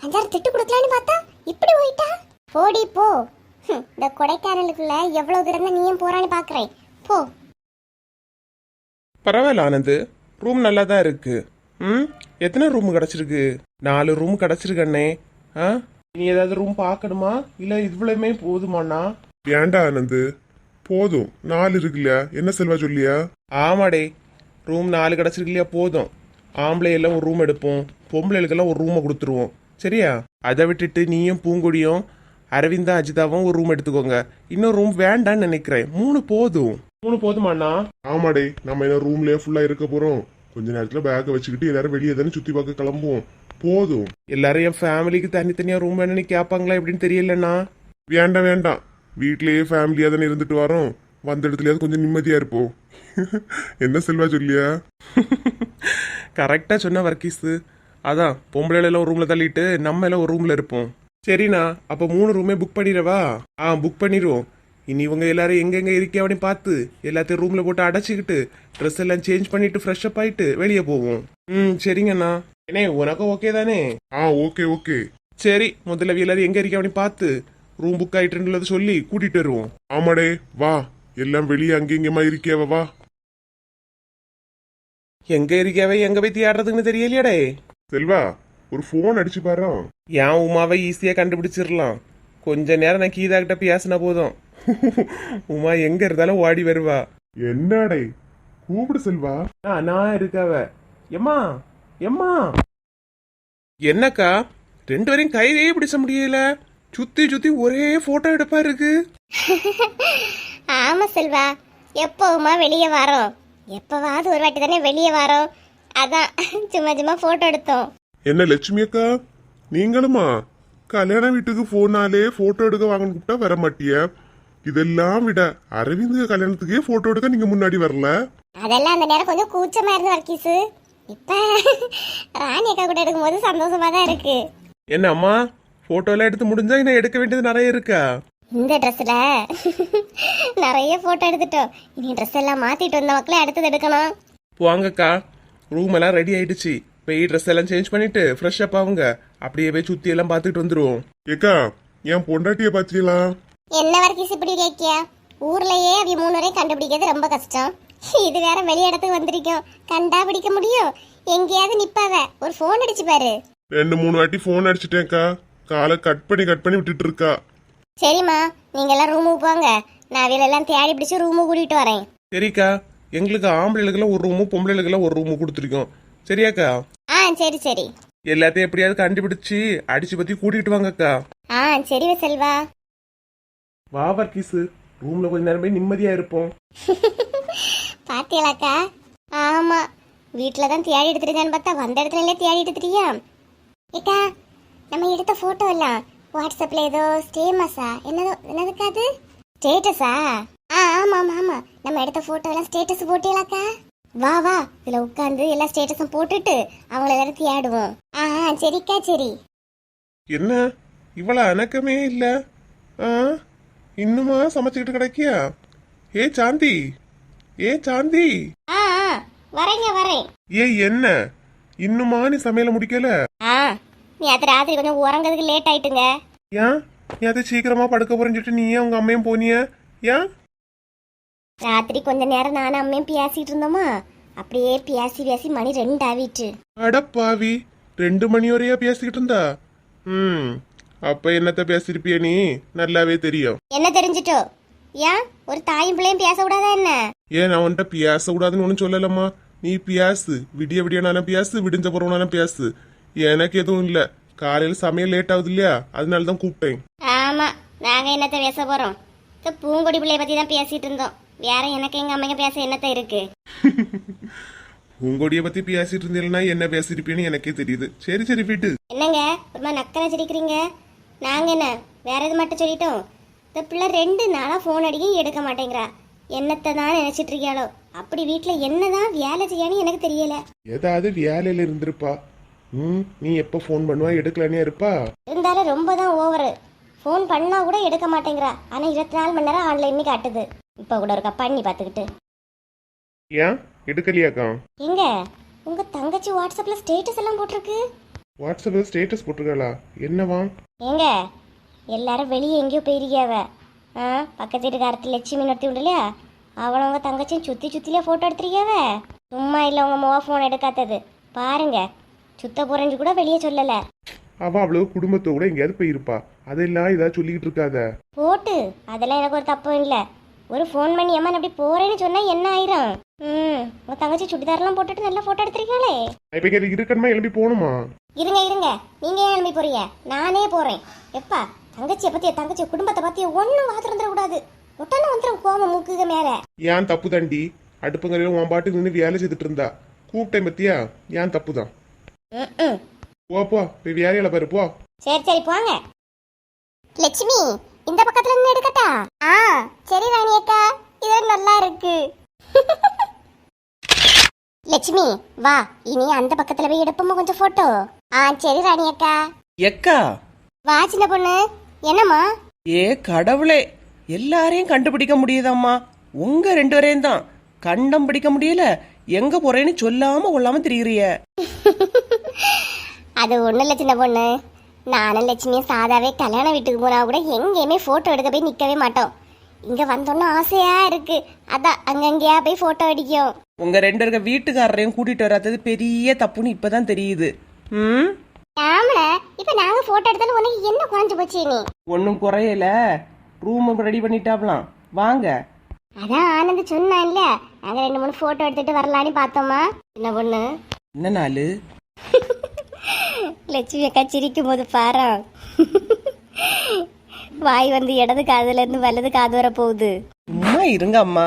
அஞ்சாறு திட்டு கொடுக்கலான்னு பார்த்தா இப்படி போயிட்டா. போடி போ, இந்த கொடைக்கானலுக்குள்ள எவ்வளவு தூரம் தான் நீயும் போறான்னு பாக்குறேன், போ. பரவாயில்ல ஆனந்த், ரூம் நல்லா தான் இருக்கு. எத்தனை ரூம் கிடைச்சிருக்கு? 4 ரூம் கிடைச்சிருக்கண்ணே. நீ ஏதாவது ரூம் பார்க்கணுமா இல்ல இவ்வளவுமே போதுமாண்ணா? ஏண்டா ஆனந்து, போதும் 4 இருக்குல்ல, என்ன செல்வா சொல்லியா? ஆமாடே, ரூம் 4 கிடைச்சிருக்கு இல்லையா, போதும். ஆம்பளை எல்லாம் ஒரு ரூம் எடுப்போம், பொம்பளைகளுக்கெல்லாம் ஒரு ரூமை கொடுத்துருவோம், சரியா? அதை விட்டுட்டு நீயும் பூங்கொடியும் அரவிந்தா அஜிதாவும் ஒரு ரூம் எடுத்துக்கோங்க. இன்னொரு ரூம் வேண்டான்னு நினைக்கிறேன். 3 போதும். 3 போதுமாண்ணா? ஆமாடே, நம்ம என்ன ரூம்லயே ஃபுல்லா இருக்க போறோம், கொஞ்ச நேரத்துல பேக்கை வச்சுக்கிட்டு எல்லாரும் வெளியே தானே சுத்தி பார்க்க கிளம்புவோம். போதும். எல்லாரும் என் ஃபேமிலிக்கு தனித்தனியா ரூம் வேணும்னு கேட்பாங்களா எப்படின்னு தெரியலண்ணா. வேண்டாம் வேண்டாம், வீட்லயே ஃபேமிலியா தானே இருந்துட்டு வரோம். வந்த இடத்துலயாவது கொஞ்சம் நிம்மதியா இருப்போம். என்ன செல்வா சொல்லியா? கரெக்டா சொன்ன வர்க்கீஸு. அதான் பொம்பளை எல்லாம் ஒரு ரூம்ல தள்ளிட்டு நம்ம எல்லாம் ஒரு ரூம்ல இருப்போம். சரிண்ணா, அப்ப 3 ரூமே புக் பண்ணிடவா? புக் பண்ணிடுவோம். இனி இவங்க எல்லாரும் எங்கெங்க இருக்கே பார்த்து எல்லாத்தையும் ரூம்ல போட்டு அடைச்சிக்கிட்டு ட்ரெஸ் எல்லாம் சேஞ்ச் பண்ணிட்டு ஃப்ரெஷ் அப் ஆயிட்டு வெளியே போவோம். சரிங்கண்ணா. ஏனே உனக்கும் ஓகே தானே? Okay okay. சரி, முதல்ல எல்லாரும் எங்க இருக்கே பார்த்து ரூம் புக் ஆயிட்டுன்றத சொல்லி கூட்டிட்டு வருவோம். ஆமாடே, வா. எல்லாம் வெளியே அங்கேயுமா இருக்கியாவ, வா. எங்க இருக்காவே எங்க போய் தேடுறதுன்னு தெரியலையாடே. செல்வா, ஒரு போன் அடிச்சு பாரு. என் உமாவை ஈஸியா கண்டுபிடிச்சிடலாம். கொஞ்ச நேரம் நான் கீதா கிட்ட பேசினா போதும். உமா எங்க இருந்தாலும் ஓடி வருவா. என்னடே, கூப்பிடு செல்வா. நான் இருக்காவ. எம்மா எம்மா. என்னக்கா, 2 பேரையும் கையிலேயே பிடிச்ச முடியல. சுத்தி சுத்தி ஒரே போட்டோ எடுப்பா இருக்கு. ஆமா செல்வா, எப்பவுமா வெளியே வரோம். எப்பவாவது ஒரு வாட்டி தானே வெளியே வரோம். அதான் சும்மா சும்மா போட்டோ எடுத்தோம். என்ன லட்சுமி அக்கா, நீங்களுமா கல்யாண வீட்டுக்கு போனாலே போட்டோ எடுக்க வாங்கன்னு கூப்பிட்டா வர மாட்டிய? இதெல்லாம் விட அரவிந்த் கல்யாணத்துக்கே போட்டோ எடுக்க நீங்க முன்னாடி வரல. அதெல்லாம் அந்த நேரம் கொஞ்சம் கூச்சமா இருந்து வர்க்கீஸு. இப்ப ராணி அக்கா கூட எடுக்கும்போது சந்தோஷமா தான் இருக்கு. என்ன அம்மா, போட்டோ எல்லாம் எடுத்து முடிஞ்சா இன்னும் எடுக்க வேண்டியது நிறைய இருக்கா? இந்த ட்ரெஸ்ல நிறைய போட்டோ எடுத்துட்டோம். இனி ட்ரெஸ் எல்லாம் மாத்திட்டு வந்த மக்களே அடுத்தது எடுக்கணும். வாங்கக்கா, ரூம் எல்லாம் ரெடி ஆயிடுச்சு. போய் ட்ரெஸ் எல்லாம் சேஞ்ச் பண்ணிட்டு ஃப்ரெஷ் அப் ஆகுங்க. அப்படியே போய் சுத்தி எல்லாம் பார்த்துட்டு வந்துருவோம். ஏக்கா, என் பொண்டாட்டிய பாத்தீங்களா? என்ன வர்க்கீஸ் இப்படி கேக்கியா? ஊர்லயே அவி 3 வரையும் கண்டுபிடிக்கிறது ரொம்ப கஷ்டம். இது வேற வெளி இடத்துக்கு வந்திருக்கோம், கண்டா பிடிக்க முடியும்? எங்கேயாவது நிப்பாவ, ஒரு போன் அடிச்சு பாரு. 2-3 வாட்டி போன் அடிச்சிட்டேன்க்கா, காலை கட் பண்ணி விட்டுட்டு இருக்கா. சரிம்மா, நீங்க எல்லாம் ரூமுக்கு போங்க. நான் அவையிலெல்லாம் தேடி பிடிச்சு ரூமுக்கு கூட்டிட்டு வரேன். சரிக்கா, எங்களுக்கு ஆம்பளைகளுக்கெல்லாம் ஒரு ரூமும் பொம்பளைகளுக்கெல்லாம் ஒரு ரூமு கொடுத்துருக்கோம். சரியாக்கா? சரி சரி. எல்லாத்தையும் எப்படியாவது கண்டுபிடிச்சு அடிச்சு பத்தி கூட்டிட்டு வாங்கக்கா. சரி செல்வா. வா வர்க்கீஸு, ரூம்ல கொஞ்ச நேரம் போய் நிம்மதியா இருப்போம். பாத்தியலாக்கா? ஆமா, வீட்டுலதான் தேடி எடுத்துருக்கான்னு பார்த்தா வந்த இடத்துல தேடி எடுத்துட்டியா? ஏக்கா, நம்ம எடுத்த போட்டோ எல்லாம் வாட்ஸ்அப்ல ஏதோ ஸ்டேமஸா என்னதுக்காது ஸ்டேட்டஸா? ஆமா ஆமா ஆமா, நம்ம எடுத்த போட்டோ எல்லாம் ஸ்டேட்டஸ் போட்டியலாக்கா? வா வா, இதுல உட்காந்து எல்லா ஸ்டேட்டஸும் போட்டுட்டு அவங்கள எல்லாரும் தேடுவோம். சரிக்கா சரி. என்ன இவ்வளவு அணக்கமே இல்ல? இன்னுமா சமைச்சுக்கிட்டு கிடைக்கியா? ஏ சாந்தி, ஏ சாந்தி. வரேன். என்ன இன்னுமா நீ சமையல முடிக்கல? நீ அது ராத்திரி கொஞ்சம் உறங்கிறதுக்கு லேட் ஆயிட்டுங்க. ஏன் நீ அதை சீக்கிரமா படுக்க போறேன்னு நீயே உங்க அம்மையும் போனிய? ஏன் ராத்திரி கொஞ்ச நேரம் நானும் அம்மையும் பேசிட்டு இருந்தோமா, அப்படியே பேசி மணி 2 ஆகிட்டு. அடப்பாவி, 2 மணி வரையா பேசிக்கிட்டு இருந்தா? அப்ப என்னத்த பேசிருப்பிய நீ? நல்லாவே தெரியும். என்ன தெரிஞ்சிட்டோ? ஏன் ஒரு தாயும் பிள்ளையும் பேச கூடாதா என்ன? ஏன் நான் உன்கிட்ட பேச கூடாதுன்னு ஒன்னும் சொல்லலம்மா. நீ பேசு, விடிய நானும் பேசு, விடிஞ்ச பிறகு பேசு. எனக்கு எதுவும் இல்ல. காலையில சமையல் லேட் ஆகுது இல்லையா, அதனாலதான் கூப்பிட்டேன். ஆமா, நாங்க என்னத்த பேச போறோம்? பூங்கொடி பிள்ளைய பத்தி தான் பேசிட்டு இருந்தோம். வேற எனக்கு எங்க அம்மைங்க பேச என்னத்த இருக்கு? பூங்கொடிய பத்தி பேசிட்டு இருந்தீங்கன்னா என்ன பேசிருப்பேன்னு எனக்கே தெரியுது. சரி சரி வீட்டு. என்னங்க ஒரு நக்கலை சிரிக்கிறீங்க? நாங்க என்ன வேற எது மட்டும் சொல்லிட்டோம்? இந்த பிள்ளை 2 நாளா போன் அடிக்க எடுக்க மாட்டேங்கிறா. என்னத்தை தான் நினைச்சிட்டு இருக்கியாளோ? அப்படி வீட்டுல என்னதான் வேலை செய்யான்னு எனக்கு தெரியல. ஏதாவது வேலையில இருந்திருப்பா. நீ எப்ப போன் பண்ணுவா, எடுக்கலானே இருப்பா. இருந்தாலும் ரொம்ப தான் ஓவரு. போன் பண்ணா கூட எடுக்க மாட்டேங்கிறா. ஆனா 24 மணி நேரம் ஆன்லைன் காட்டுது. இப்ப கூட இருக்கா பண்ணி பாத்துக்கிட்டு. ஏன் எடுக்கலையாக்கா? எங்க உங்க தங்கச்சி வாட்ஸ்அப்ல ஸ்டேட்டஸ் எல்லாம் போட்டிருக்கு. வாட்ஸ்அப்ல ஸ்டேட்டஸ் போட்டிருக்காளா? என்னவா? எங்க எல்லாரும் வெளியே எங்கேயோ போயிருக்கியாவ. பக்கத்து வீட்டுக்காரத்து லட்சுமி நடத்தி உண்டு இல்லையா, அவளை உங்க தங்கச்சியும் சுத்திலே போட்டோ எடுத்திருக்கியாவ. சும்மா இல்லை உங்க மொபைல் ஃபோன் எடுக்காதது பாருங்க. சுத்த போறேன்னு கூட வெளியே சொல்லல. அவ அவ்வளவு குடும்பத்தோட எங்கேயாவது போயிருப்பா. அதெல்லாம் ஏதாவது சொல்லிக்கிட்டு இருக்காத. போட்டு அதெல்லாம் எனக்கு ஒரு தப்பும் இல்லை. ஒரு ஃபோன் பண்ணி அம்மா அப்படி போறேன்னு சொன்னா என்ன ஆயிரும்? உங்க தங்கச்சி சுடிதாரெல்லாம் போட்டுட்டு நல்லா போட்டோ எடுத்திருக்காளே. இப்ப இருக்கணுமா, எழுப்பி போகணுமா? இருங்க நீங்க ஏன் எழுப்பி போறீங்க? நானே போறேன். எப்பா தங்கச்சியை பத்திய தங்கச்சி குடும்பத்தை பத்திய ஒன்னும் வாத்திரம் கூடாது. ஒட்டான வந்துடும் கோவம் மூக்குக மேல. ஏன் தப்பு தாண்டி? அடுப்புங்கரையில உன் பாட்டுக்கு நின்று வேலை செய்துட்டு இருந்தா கூப்பிட்டேன் பத்தியா ஏன் தப்பு தான். ம் போ போய் வேலையில பாரு போ. சரி சரி போங்க. லட்சுமி இந்த பக்கத்துல இருந்து எடுக்கட்டா? ஆ சரி ராணி அக்கா, இது நல்லா இருக்கு. லட்சுமி வா, இனி அந்த பக்கத்துல போய் எடுப்போமா கொஞ்சம் போட்டோ. ஆ சரி ராணி அக்கா. எக்கா வா சின்ன பொண்ணு. என்னம்மா? ஏ கடவுளே, எல்லாரையும் கண்டுபிடிக்க முடியுதாம்மா? உங்க 2 பேரையும் தான் கண்டம் பிடிக்க முடியல. எங்க போறேன்னு சொல்லாம கொள்ளாம திரியுறிய. அது ஒண்ணும் இல்ல சின்ன பொண்ணு, நானும் லட்சுமியும் சாதாவே கல்யாண வீட்டுக்கு போனா கூட எங்கேயுமே போட்டோ எடுக்க போய் நிக்கவே மாட்டோம். இங்க வந்தோன்னு ஆசையா இருக்கு, அதான் அங்கங்கேயா போய் போட்டோ அடிக்கும். உங்க 2 பேருக்க வீட்டுக்காரரையும் கூட்டிட்டு வராதது பெரிய தப்புன்னு இப்பதான் தெரியுது. ம், ஆமால, இப்ப நாங்க போட்டோ எடுத்தாலும் உனக்கு என்ன குறைஞ்சு போச்சு நீ? ஒன்னும் குறையல. ரூம் ரெடி பண்ணிட்டாப்லாம், வாங்க. அதான் ஆனந்த் சொன்னான்ல, நாங்க 2-3 போட்டோ எடுத்துட்டு வரலான்னு பார்த்தோமா. என்ன பொண்ணு? என்ன நாளு? லட்சுமி அக்கா சிரிக்கும் போது பாரா, வாய் வந்து இடது காதுல இருந்து வலது காது வர போகுது. சும்மா இருங்க அம்மா.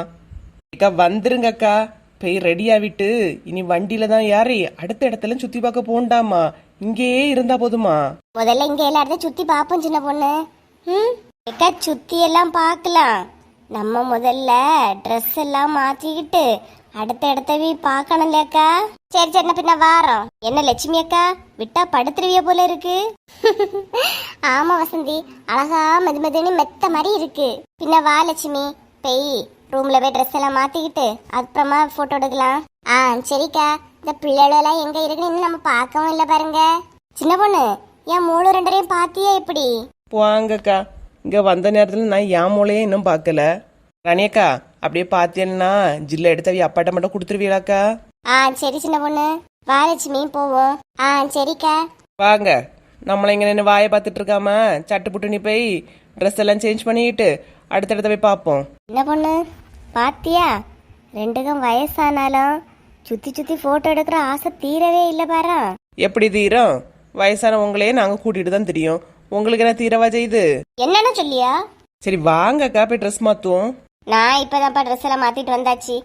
அக்கா வந்துருங்க அக்கா. போய் ரெடி ஆகிட்டு இனி வண்டியில தான் யாரி அடுத்த இடத்துல சுத்தி பார்க்க போண்டாமா, இங்கேயே இருந்தா போதுமா? முதல்ல இங்க எல்லா இடத்தையும் சுத்தி பாப்போம் சின்ன பொண்ணு. அக்கா சுத்தி எல்லாம் பார்க்கலாம், நம்ம முதல்ல ட்ரெஸ் எல்லாம் மாத்திக்கிட்டு அடுத்த இடத்த போய் பார்க்கணும்லக்கா. சரி சரி பின்ன வாரோம். என்ன லட்சுமி அக்கா விட்டா படுத்துருவிய போல இருக்கு. ஆமா வசந்தி, அழகா மெதுமெதுன்னு மெத்த மாதிரி இருக்கு. பின்ன வா லட்சுமி, போய் ரூம்ல போய் ட்ரெஸ் எல்லாம் மாத்திக்கிட்டு அப்புறமா போட்டோ எடுக்கலாம். ஆ சரிக்கா. இந்த பிள்ளைகளெல்லாம் எங்க இருக்குன்னு இன்னும் நம்ம பார்க்கவும் இல்லை பாருங்க. சின்ன பொண்ணு, என் 3-2 பாத்தியா எப்படி? வாங்கக்கா. இங்க வந்த நேரத்துல நான் என் மூளையே இன்னும் பார்க்கல. ரணியக்கா அப்படியே பார்த்தேன்னா ஜில்ல எடுத்தவி அப்பாட்ட மட்டும் கொடுத்துருவீங்களாக்கா? ஆ சரி சின்ன பொண்ணு, வா லட்சுமி போவோம். ஆ சரிக்கா. வாங்க. நம்மள இங்க நின்று வாயை பார்த்துட்டு இருக்காம சட்டு புட்டு நீ போய் ட்ரெஸ் எல்லாம் சேஞ்ச் பண்ணிக்கிட்டு அடுத்த இடத்த போய் பார்ப்போம். என்ன பொண்ணு பாத்தியா, 2க்கும் வயசானாலும் சுத்தி சுத்தி போட்டோ எடுக்கிற ஆசை தீரவே இல்லை பாரா. எப்படி தீரும்? வயசான உங்களையே நாங்க கூட்டிட்டு தான் தெரியும், உங்களுக்கு என்ன தீரவா செய்யுது? என்னன்னு சொல்லியா? சரி வாங்கக்கா போய் ட்ரெஸ் மாத்துவோம். நான் இப்பதான்ப்பா ட்ரெஸ் எல்லாம் மாத்திட்டு வந்தாச்சு.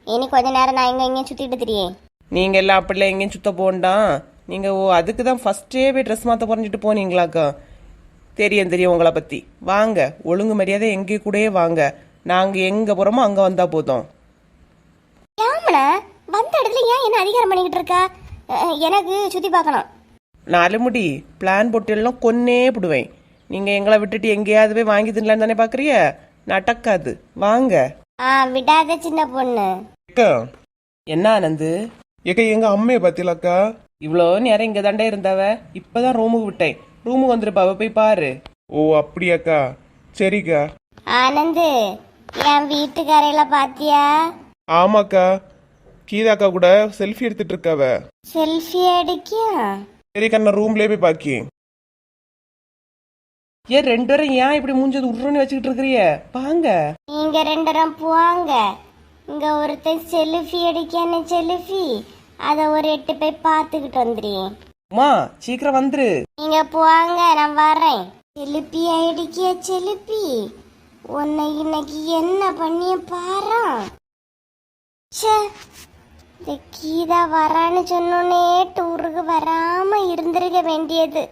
இனி கொஞ்ச நேரம் நான் இங்கேயும் சுத்திட்டு திரியே. நீங்க எல்லாம் அப்படிலாம் எங்கேயும் சுத்த போண்டாம். நீங்க அதுக்கு தான் ஃபர்ஸ்டே போய் ட்ரெஸ் மாத்த போறஞ்சிட்டு போனீங்களாக்கா? தெரியும் உங்களை பத்தி. வாங்க, ஒழுங்கு மரியாதை எங்கே கூடயே வாங்க. நாங்க எங்க போறோமோ அங்க வந்தா போதும். ஏமல வந்த இடத்துல ஏன் என்ன அதிகாரம் பண்ணிக்கிட்டு இருக்கா? எனக்கு சுத்தி பார்க்கணும். 4 முடி பிளான் போட்டு எல்லாம் கொன்னே போடுவேன். நீங்க எங்களை விட்டுட்டு எங்கேயாவது போய் வாங்கி தின்னலான்னு தானே பாக்குறிய? நடக்காது. வாங்க. விடாத சின்ன பொண்ணு. அக்கா என்ன ஆனந்து? ஏக்கா எங்க அம்மையை பத்தியலாக்கா? இவ்வளோ நேரம் இங்க தாண்டே இருந்தவ, இப்பதான் ரூமுக்கு விட்டேன். ரூமுக்கு வந்துருப்பாவ, போய் பாரு. ஓ அப்படியாக்கா, சரிக்கா. ஆனந்து, என் வீட்டுக்காரையில பாத்தியா? ஆமாக்கா, கீதாக்கா கூட செல்ஃபி எடுத்துட்டு இருக்காவ. செல்ஃபி அடிக்கியா? சரிக்கா, நான் ரூம்லயே போய் பாக்கி. ஏன் 2 பேரும் ஏன் இப்படி மூஞ்சது உருன்னு வச்சுக்கிட்டு இருக்கிறிய? வாங்க. நீங்க 2 பேரும் போவாங்க. இங்க ஒருத்தன் செல்ஃபி அடிக்கான செல்ஃபி, அத ஒரு 8 போய் பார்த்துக்கிட்டு வந்துடுறேன். அம்மா சீக்கிரம் வந்துரு. நீங்க போவாங்க, நான் வரேன். செல்ஃபி அடிக்கிய செல்ஃபி, உன்னை இன்னைக்கு என்ன பண்ணிய பாரா. இந்த கீதா வரான்னு சொன்னோன்னே டூருக்கு வராம இருந்திருக்க வேண்டியது.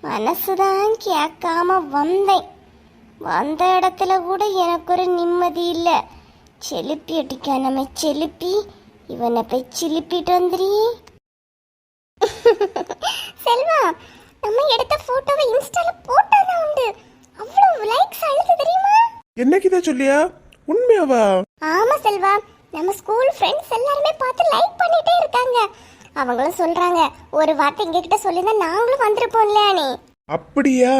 மனசுதான் கேட்காம வந்தேன். வந்த இடத்துல கூட எனக்கு ஒரு நிம்மதி இல்லை. செலுப்பி அடிக்க நம்ம செலுப்பி, இவனை போய் சிலுப்பிட்டு வந்துடுறீ. செல்வா, நம்ம எடுத்த போட்டோவை இன்ஸ்டால போட்டாதான் உண்டு. அவ்வளவு லைக்ஸ் அழுது தெரியுமா? என்ன கீதா சொல்லியா? உண்மையாவா? ஆமா செல்வா, நம்ம ஸ்கூல் ஃப்ரெண்ட்ஸ் எல்லாருமே பார்த்து லைக் பண்ணிட்டே இருக்காங்க. அவங்களும் சொல்றாங்க, ஒரு வார்த்தை எங்க கிட்ட சொல்லிருந்தா நாங்களும் வந்திருப்போம்ல. நீ அப்படியா?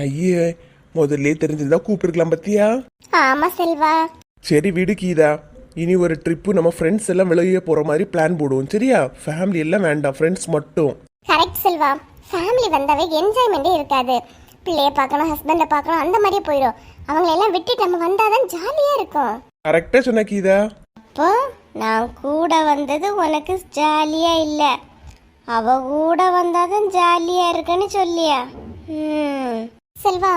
ஐயே, முதல்ல தெரிஞ்சிருந்தா கூப்பிட்டுருக்கலாம் பத்தியா? ஆமா செல்வா. சரி விடு கீதா, இனி ஒரு ட்ரிப்பு நம்ம ஃப்ரெண்ட்ஸ் எல்லாம் வெளியே போற மாதிரி பிளான் போடுவோம், சரியா? ஃபேமிலி எல்லாம் வேண்டாம், ஃப்ரெண்ட்ஸ் மட்டும். கரெக்ட் செல்வா, ஃபேமிலி வந்தாவே என்ஜாய்மெண்டே இருக்காது. பிள்ளைய பார்க்கணும், ஹஸ்பண்ட பார்க்கணும், அந்த மாதிரியே போயிடும். அவங்களை எல்லாம் விட்டுட்டு நம்ம வந்தாதான் ஜாலியா இருக்கும். கரெக்டா சொன்ன கீதா. அப்போ நான் கூட வந்தது உனக்கு ஜாலியா இல்ல, அவ கூட வந்தாதான் ஜாலியா இருக்குன்னு சொல்லியா? செல்வா,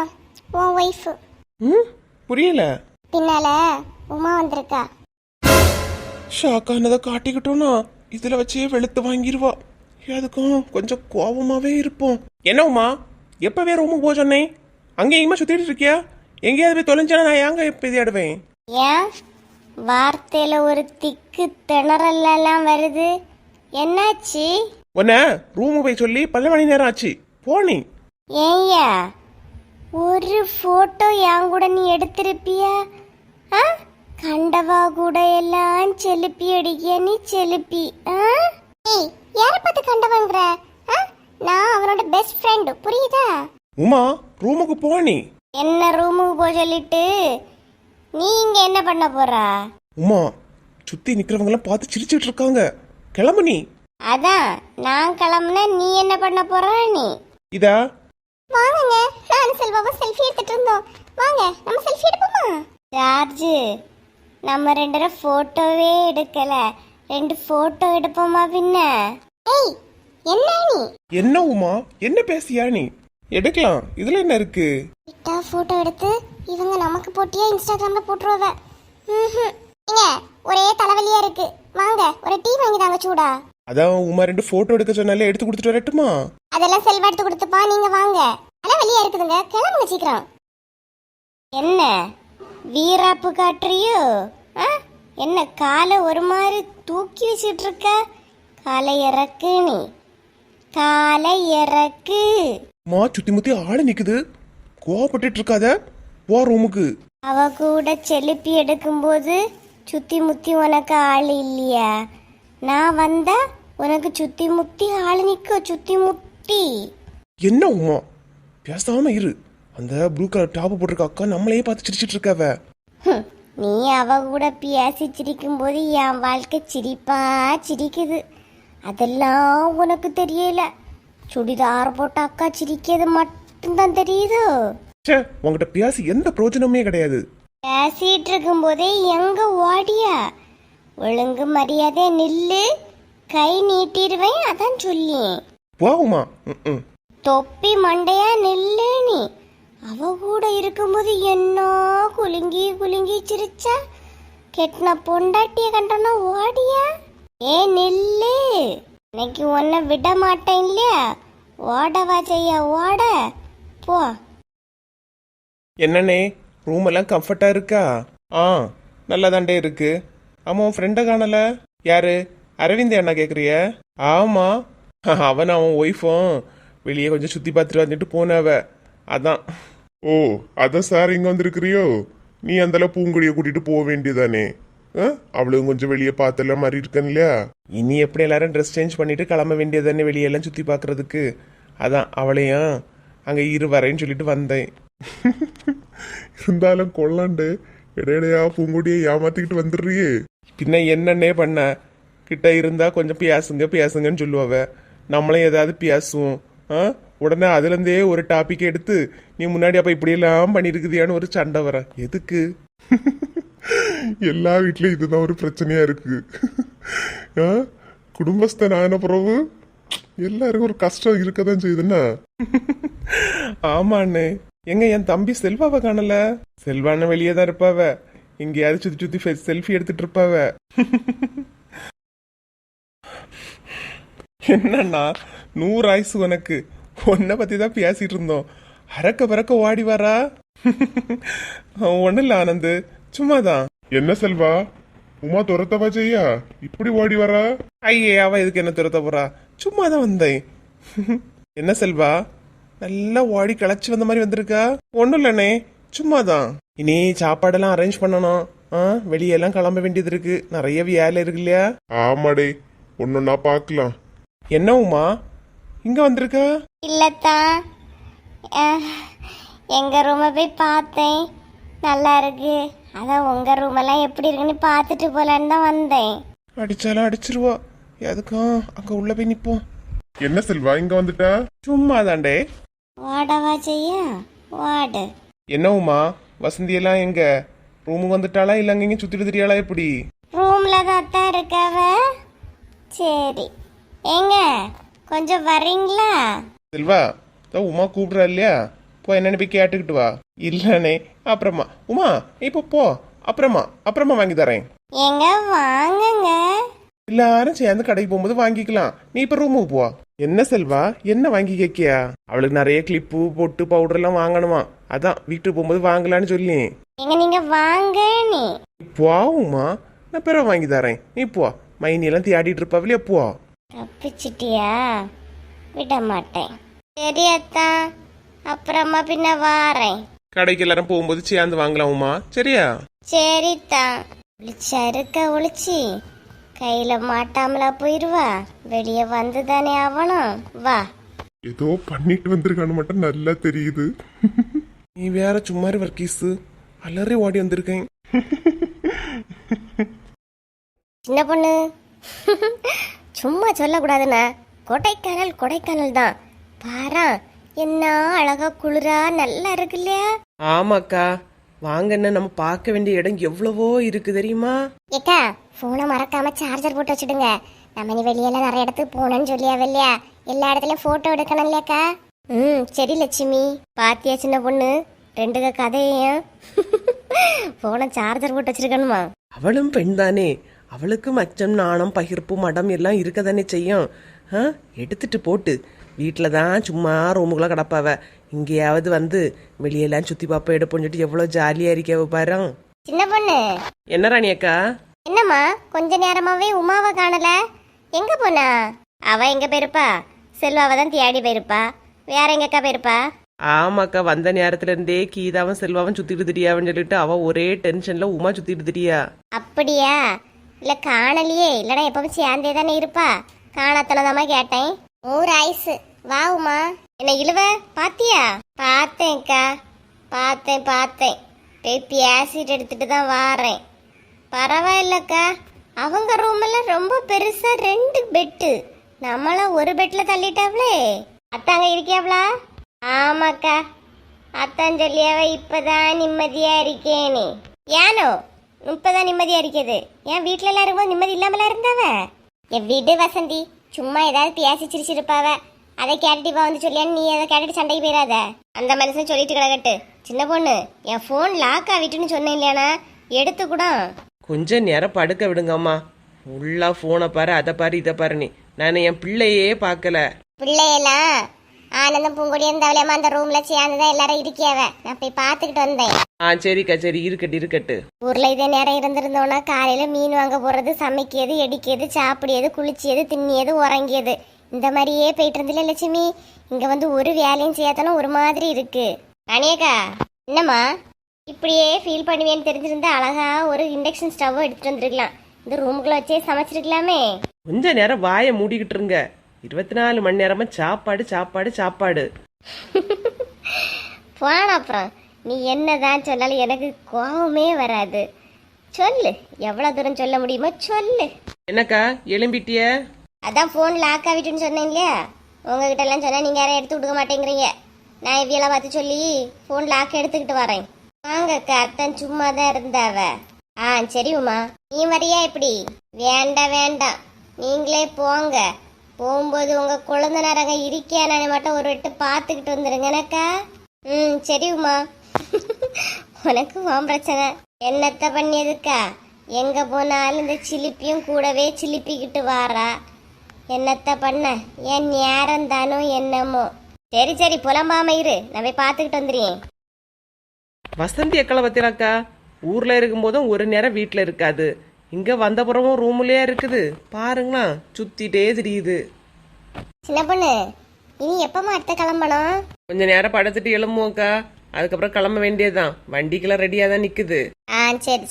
உன் ஒய்ஃப் புரியல. பின்னால உமா வந்திருக்கா. ஷாக்கானதை காட்டிக்கிட்டோம்னா இதுல வச்சே வெளுத்து வாங்கிடுவா. அதுக்கும் கொஞ்சம் கோபமாவே இருப்போம். என்ன உமா, எப்பவே ரூமுக்கு போக சொன்னேன், அங்கே எங்கேயுமா சுத்திட்டு இருக்கியா? எங்கேயாவது போய் தொலைஞ்சானா நான் ஏங்க எப்ப தேடுவேன்? ஏன் வார்த்தையில ஒரு திக்கு திணறல் எல்லாம் வருது, என்னாச்சு? உன்ன ரூமுக்கு போய் சொல்லி 10 மணி நேரம் ஆச்சு, போனி. ஏய்யா, ஒரு போட்டோ என் கூட நீ எடுத்திருப்பியா? கண்டவா கூட எல்லாம் செலுப்பி அடிக்க நீ செலுப்பி. யார பார்த்து கண்டவங்கிற? நான் அவனோட பெஸ்ட் ஃப்ரெண்ட், புரியுதா? உமா ரூமுக்கு போனி. என்ன ரூமுக்கு போக சொல்லிட்டு நீ இங்க என்ன பண்ண போறா? உமா சுத்தி நிக்கிறவங்க எல்லாம் பார்த்து சிரிச்சுட்டு இருக்காங்க, கிளம்பு நீ. அதான் நான் கிளம்புன, நீ என்ன பண்ண போற? நீ இதா வாங்குங்க, நான் செல்வாவும் செல்ஃபி எடுத்துட்டு இருந்தோம், வாங்க நம்ம செல்ஃபி எடுப்போமா? ஜார்ஜ், நம்ம 2 பேரும் போட்டோவே எடுக்கல, 2 போட்டோ எடுப்போமா பின்ன? ஏய் என்ன நீ? என்ன உமா, என்ன பேசியா நீ? எடுக்கலாம், இதுல என்ன இருக்கு? கிட்டா போட்டோ எடுத்து இவங்க நமக்கு போட்டியா இன்ஸ்டாகிராம்ல போட்டுருவ. இங்க ஒரே தலைவலியா இருக்கு, வாங்க ஒரு டீ வாங்கி தாங்க சூடா. அதான் உமா 2 போட்டோ எடுக்க சொன்னாலே எடுத்து கொடுத்துட்டு வரட்டுமா? அதெல்லாம் செல்வா எடுத்து கொடுத்துப்பா, நீங்க வாங்க. தலைவலியா இருக்குதுங்க, கிளம்புங்க சீக்கிரம். என்ன வீராப்பு காட்டுறியோ? என்ன காலை ஒரு மாதிரி தூக்கி வச்சுட்டு இருக்க? காலை இறக்கு, நீ காலை இறக்கு. மா சுத்தி முத்தி ஆளு நிக்குது, கோவப்பட்டு இருக்காத, போ ரூமுக்கு. அவ கூட செலுப்பி எடுக்கும்போது சுத்தி முத்தி உனக்கு ஆள் இல்லையா? நான் வந்தா உனக்கு சுத்தி முத்தி ஆள் நிக்க, சுத்தி முத்தி. என்ன உமா பேசாம இரு, அந்த ப்ளூ கலர் டாப் போட்டிருக்க அக்கா நம்மளையே பார்த்து சிரிச்சிட்டு இருக்காவ. நீ அவ கூட பேசி சிரிக்கும் போது என் வாழ்க்கை சிரிப்பா சிரிக்குது, அதெல்லாம் உனக்கு தெரியல. சுடிதார் போட்ட அக்கா சிரிக்கிறது மட்டும்தான் தெரியுதோ? சே, உங்ககிட்ட பேசி எந்த பிரயோஜனமே கிடையாது. பேசிட்டு இருக்கும் போதே எங்க ஓடியா? ஒழுங்கு மரியாதை நில்லு, கை நீட்டிடுவேன், அதான் சொல்லி. போ உமா. தொப்பி மண்டையா நில்லு நீ. அவ கூட இருக்கும்போது என்ன குலுங்கி குலுங்கி சிரிச்சா, கெட்டின பொண்டாட்டிய கண்டனா ஓடியா? ஏ நில்லு, இன்னைக்கு உன்னை விட மாட்டேன் இல்லையா? ஓடவா செய்ய, ஓட போ. என்னண்ணே ரூம் எல்லாம் கம்ஃபர்ட்டா இருக்கா? நல்லா தாண்டே இருக்கு. ஆமா, உன் ஃப்ரெண்டை காணல. யாரு? அரவிந்த் அண்ணா கேக்குறிய? ஆமா, அவன் அவன் ஒய்ஃபும் வெளியே கொஞ்சம் சுத்தி பார்த்துட்டு வந்துட்டு போனவ, அதான். ஓ அதான் சார் இங்க வந்திருக்கிறியோ? நீ அந்தல பூங்குடிய கூட்டிட்டு போக வேண்டியதானே? அவளும் கொஞ்சம் வெளியே பார்த்தல மாதிரி இருக்கன் இல்லையா? இனி எப்படி எல்லாரும் ட்ரெஸ் சேஞ்ச் பண்ணிட்டு கிளம்ப வேண்டியதானே வெளியெல்லாம் சுத்தி பார்க்கறதுக்கு, அதான் அவளையும் அங்க வரேன்னு சொல்லிட்டு வந்தேன். இருந்தாலும் கொள்ளாண்டு இடையிடையா பூங்குடியை ஏமாத்திக்கிட்டு வந்துடுறியே. பின்ன என்னன்னே பண்ண, கிட்ட இருந்தா கொஞ்சம் பேசுங்கன்னு சொல்லுவாவ, நம்மளும் ஏதாவது பேசுவோம். உடனே அதுல இருந்தே ஒரு டாபிக் எடுத்து நீ முன்னாடி அப்ப இப்படி எல்லாம் பண்ணிருக்குதியான்னு ஒரு சண்டை வர. எதுக்கு? எல்லா வீட்லயும் இதுதான் ஒரு பிரச்சனையா இருக்கு. குடும்பஸ்தன் ஆன பிறகு எல்லாருக்கும் ஒரு கஷ்டம் இருக்கதான் செய்யுதுன்னா. ஆமாண்ணே. எங்க என் தம்பி செல்வாவை காணல? செல்வான வெளியே தான் இருப்பாவ, எங்கேயாவது சுத்தி சுத்தி செல்ஃபி எடுத்துட்டு இருப்பாவ. என்னன்னா 100 ஆயுசு உனக்கு, உன்னை பத்தி தான் பேசிட்டு இருந்தோம். அறக்க பறக்க ஓடி வரா. ஒண்ணு இல்ல ஆனந்து, சும்மாதான். என்ன செல்வா, உமா துரத்தவா செய்யா இப்படி ஓடி வரா? ஐயே, அவ இதுக்கு என்ன துரத்த போறா? சும்மாதான் வந்தேன். என்ன செல்வா, நல்லா ஓடி கிளச்சி வந்த மாதிரி வந்திருக்கா? ஒண்ணும் இல்லண்ணே, சும்மாதான். இனி சாப்பாடெல்லாம் அரேஞ்ச் பண்ணணும், வெளியெல்லாம் கிளம்ப வேண்டியது இருக்கு, நிறைய வேலை இருக்கு இல்லையா? ஆமாடே, ஒன்னொன்னா பாக்கலாம். என்ன உமா இங்க வந்திருக்கா? இல்லத்தா, எங்க ரூமை போய் பார்த்தேன், நல்லா இருக்கு, அதான் உங்க ரூம் எல்லாம் எப்படி இருக்குன்னு பார்த்துட்டு போலான்னு தான் வந்தேன். அடிச்சாலும் அடிச்சிருவா, எதுக்கும் அங்க உள்ள போய் நிப்போம். என்ன செல்வா இங்க வந்துட்டா? சும்மாதாண்டே. வாடவா செய்ய, வாடு. என்ன உமா, வசந்தி எல்லாம் எங்க? ரூமுக்கு வந்துட்டாளா இல்ல அங்க சுத்திட்டு திரியாளா? எப்படி? ரூம்ல தான் இருக்கவ. சரி, ஏங்க கொஞ்சம் வரீங்களா? செல்வா, உமா கூப்பிடுறா இல்லையா, போ என்னன்னு போய் கேட்டுக்கிட்டு வா. இல்லனே, அப்புறமா. உமா இப்போ போ, அப்புறமா வாங்கி தரேன். எங்க வாங்குங்க. எல்லாரும் சேர்ந்து கடைக்கு போகும்போது வாங்கிக்கலாம். நீ இப்ப ரூமுக்கு போ. என்ன செல்வா, என்ன வாங்கி கேக்கியா? அவளுக்கு நிறைய கிளிப்பு பொட்டு பவுடர் எல்லாம் வாங்கணுமா, அதான் வீட்டுக்கு போகும்போது வாங்கலான்னு சொல்லி. எங்க நீங்க வாங்க நீ போவுமா, நான் பிறகு வாங்கி தரேன். நீ போ, மைனி எல்லாம் தேடிட்டு இருப்பாவிலே, போ. தப்பிச்சிட்டியா? விட மாட்டேன். சரி அத்தா, அப்புறமா பின்ன வாரேன். கடைக்கு எல்லாரும் போகும்போது சேர்ந்து வாங்கலாமா, சரியா? சரித்தா. ஒளிச்சா இருக்க ஒளிச்சி கையில மாட்டாமலா போயிருவா? வெளியே வந்துதானே ஆவணும். வா. ஏதோ பண்ணிட்டு வந்திருக்கான்னு மட்டும் நல்லா தெரியுது. நீ வேற சும்மா வர்க்கீஸு, அலறி ஓடி வந்திருக்கேன். சின்ன பொண்ணு, சும்மா சொல்லக்கூடாதுண்ணா. கொடைக்கானல் கொடைக்கானல் தான். பாரா, என்ன அழகா குளிரா நல்லா இருக்கு இல்லையா? ஆமாக்கா, வாங்கன்னு நம்ம பார்க்க வேண்டிய இடம் எவ்வளவோ இருக்கு தெரியுமா? ஏக்கா, போனை மறக்காம சார்ஜர் போட்டு வச்சுடுங்க. நம்ம நீ வெளியெல்லாம் நிறைய இடத்துக்கு போனோன்னு சொல்லியா இல்லையா? எல்லா இடத்துலயும் போட்டோ எடுக்கணும் இல்லையாக்கா? சரி லட்சுமி. பாத்தியா சின்ன பொண்ணு, ரெண்டு கதையையும் போனை சார்ஜர் போட்டு வச்சிருக்கணுமா? அவளும் பெண் தானே, அவளுக்கு மச்சம் நாணம் பகிர்ப்பு மடம் எல்லாம் இருக்க தானே செய்யும். எடுத்துட்டு போட்டு வீட்டில் தான் சும்மா ரூமுக்குள்ள கிடப்பாவ. இங்கேயாவது வந்து வெளியெல்லாம் சுத்தி பாப்பா எடுப்போம் சொல்லிட்டு எவ்வளவு ஜாலியா இருக்க பாரு. சின்ன பொண்ணு. என்ன ராணி அக்கா? என்னம்மா கொஞ்ச நேரமாவே உமாவை காணல? எங்க போனா? அவ எங்க போயிருப்பா? செல்வாவை தான் தேடி போயிருப்பா. வேற எங்கக்கா போயிருப்பா? ஆமாக்கா, வந்த நேரத்துல இருந்தே கீதாவும் செல்வாவும் சுத்திட்டு திரியாவன்னு சொல்லிட்டு அவ ஒரே டென்ஷன்ல உமா சுத்திட்டு திரியா. அப்படியா? இல்ல காணலையே, இல்லனா எப்பவும் சேர்ந்தே தானே இருப்பா. காணாத்தனதாமா கேட்டேன். ஊர் ஐஸ். வா உமா. என்ன இழுவ பாத்தியா? பார்த்தேன்க்கா, பார்த்தேன். போய் பேசிட்டு எடுத்துட்டு தான் வாரேன். பரவாயில்லக்கா, அவங்க ரூம்ல ரொம்ப பெருசா 2 பெட்டு. நம்மள ஒரு பெட்ல தள்ளிட்டாவளே. அத்தாங்க இருக்கியாவளா? ஆமாக்கா, அத்தான் சொல்லியாவ இப்பதான் நிம்மதியா இருக்கேனே. ஏனோ இப்பதான் நிம்மதியா இருக்குது? என் வீட்டுல எல்லாம் இருக்கும்போது நிம்மதி இல்லாமல இருந்தாவ? என் வீடு வசந்தி, சும்மா ஏதாவது பேசி சிரிச்சிருப்பாவ. அதை கேட்டுட்டு வந்து சொல்லியான்னு நீ அதை கேட்டுட்டு சண்டைக்கு போயிடாத. அந்த மனுஷன் சொல்லிட்டு கிடக்கட்டு. சின்ன பொண்ணு, என் போன் லாக் ஆகிட்டுன்னு சொன்னேன் இல்லையானா, எடுத்து கூட. கொஞ்ச நேரம் படுக்க விடுங்கம்மா. உள்ளா போனை பாரு, அதை பாரு, இதை பாரு. நான் என் பிள்ளையே பார்க்கல. பிள்ளையெல்லாம் ஆனந்தம் பூங்கொடி இருந்தாவலையாமா அந்த ரூம்ல சேர்ந்துதான் எல்லாரும் இருக்கியாவ. நான் போய் பாத்துக்கிட்டு வந்தேன். சரிக்கா, சரி, இருக்கட்டு. ஊர்ல இதே நேரம் இருந்திருந்தோம்னா காலையில மீன் வாங்க போறது, சமைக்கியது, எடிக்கியது, சாப்பிடியது, குளிச்சியது, திண்ணியது, உறங்கியது, இந்த மாதிரியே போயிட்டு இருந்தில்ல லட்சுமி. இங்க வந்து ஒரு வேலையும் செய்யாதானே ஒரு மாதிரி இருக்கு. ராணியக்கா, என்னம்மா இப்படியே ஃபீல் பண்ணுவேன்னு தெரிஞ்சிருந்தா அழகா ஒரு இண்டக்ஷன் ஸ்டவ் எடுத்துட்டு வந்துருக்கலாம். இந்த ரூமுக்குள்ள வச்சே சமைச்சிருக்கலாமே. கொஞ்ச நேரம் வாயை மூடிக்கிட்டு இருங்க. 24 மணி நேரமா சாப்பாடு. போன அப்புறம் நீ என்னதான் சொன்னாலும் எனக்கு கோவமே வராது. சொல்லு, எவ்வளவு தூரம் சொல்ல முடியுமோ சொல்லு. என்னக்கா எழும்பிட்டிய? அதான் போன் லாக் ஆகிட்டுன்னு சொன்னேன் இல்லையா? உங்ககிட்ட எல்லாம் சொன்னா நீங்க யாரும் எடுத்து விடுக்க மாட்டேங்கிறீங்க. நான் இவ்வியெல்லாம் பார்த்து சொல்லி போன் லாக் எடுத்துக்கிட்டு வரேன். வாங்கக்கா, அத்தான் சும்மா தான் இருந்தாவ. சரி உமா, நீ வரியா? இப்படி வேண்டாம், நீங்களே போங்க. போகும்போது உங்க குழந்தைனாரங்க இருக்கியா நான் மட்டும் ஒரு விட்டு பார்த்துக்கிட்டு வந்துருங்க எனக்கா. சரி உமா. உனக்கு உன் பிரச்சனை. என்னத்த பண்ணியதுக்கா? எங்க போனாலும் இந்த சிலிப்பியும் கூடவே சிலிப்பிக்கிட்டு வாரா. என்னத்த பண்ண? என் நேரம் தானோ என்னமோ. சரி புலம்பாம இரு, நான் போய் பார்த்துக்கிட்டு வந்துடுறேன். வசந்தி அக்களை பத்திராக்கா, ஊர்ல இருக்கும் போதும் ஒரு நேரம் வீட்டுல இருக்காது. இங்க வந்தப்புறமும் ரூம்லயே இருக்குது. பாருங்களா, சுத்திட்டே தெரியுது. சின்ன பொண்ணு, இனி எப்பமா அடுத்த கிளம்பணும்? கொஞ்ச நேரம் படுத்துட்டு எழும்புவோக்கா, அதுக்கப்புறம் கிளம்ப வேண்டியதுதான். வண்டிக்கெல்லாம் ரெடியா தான் நிக்குது.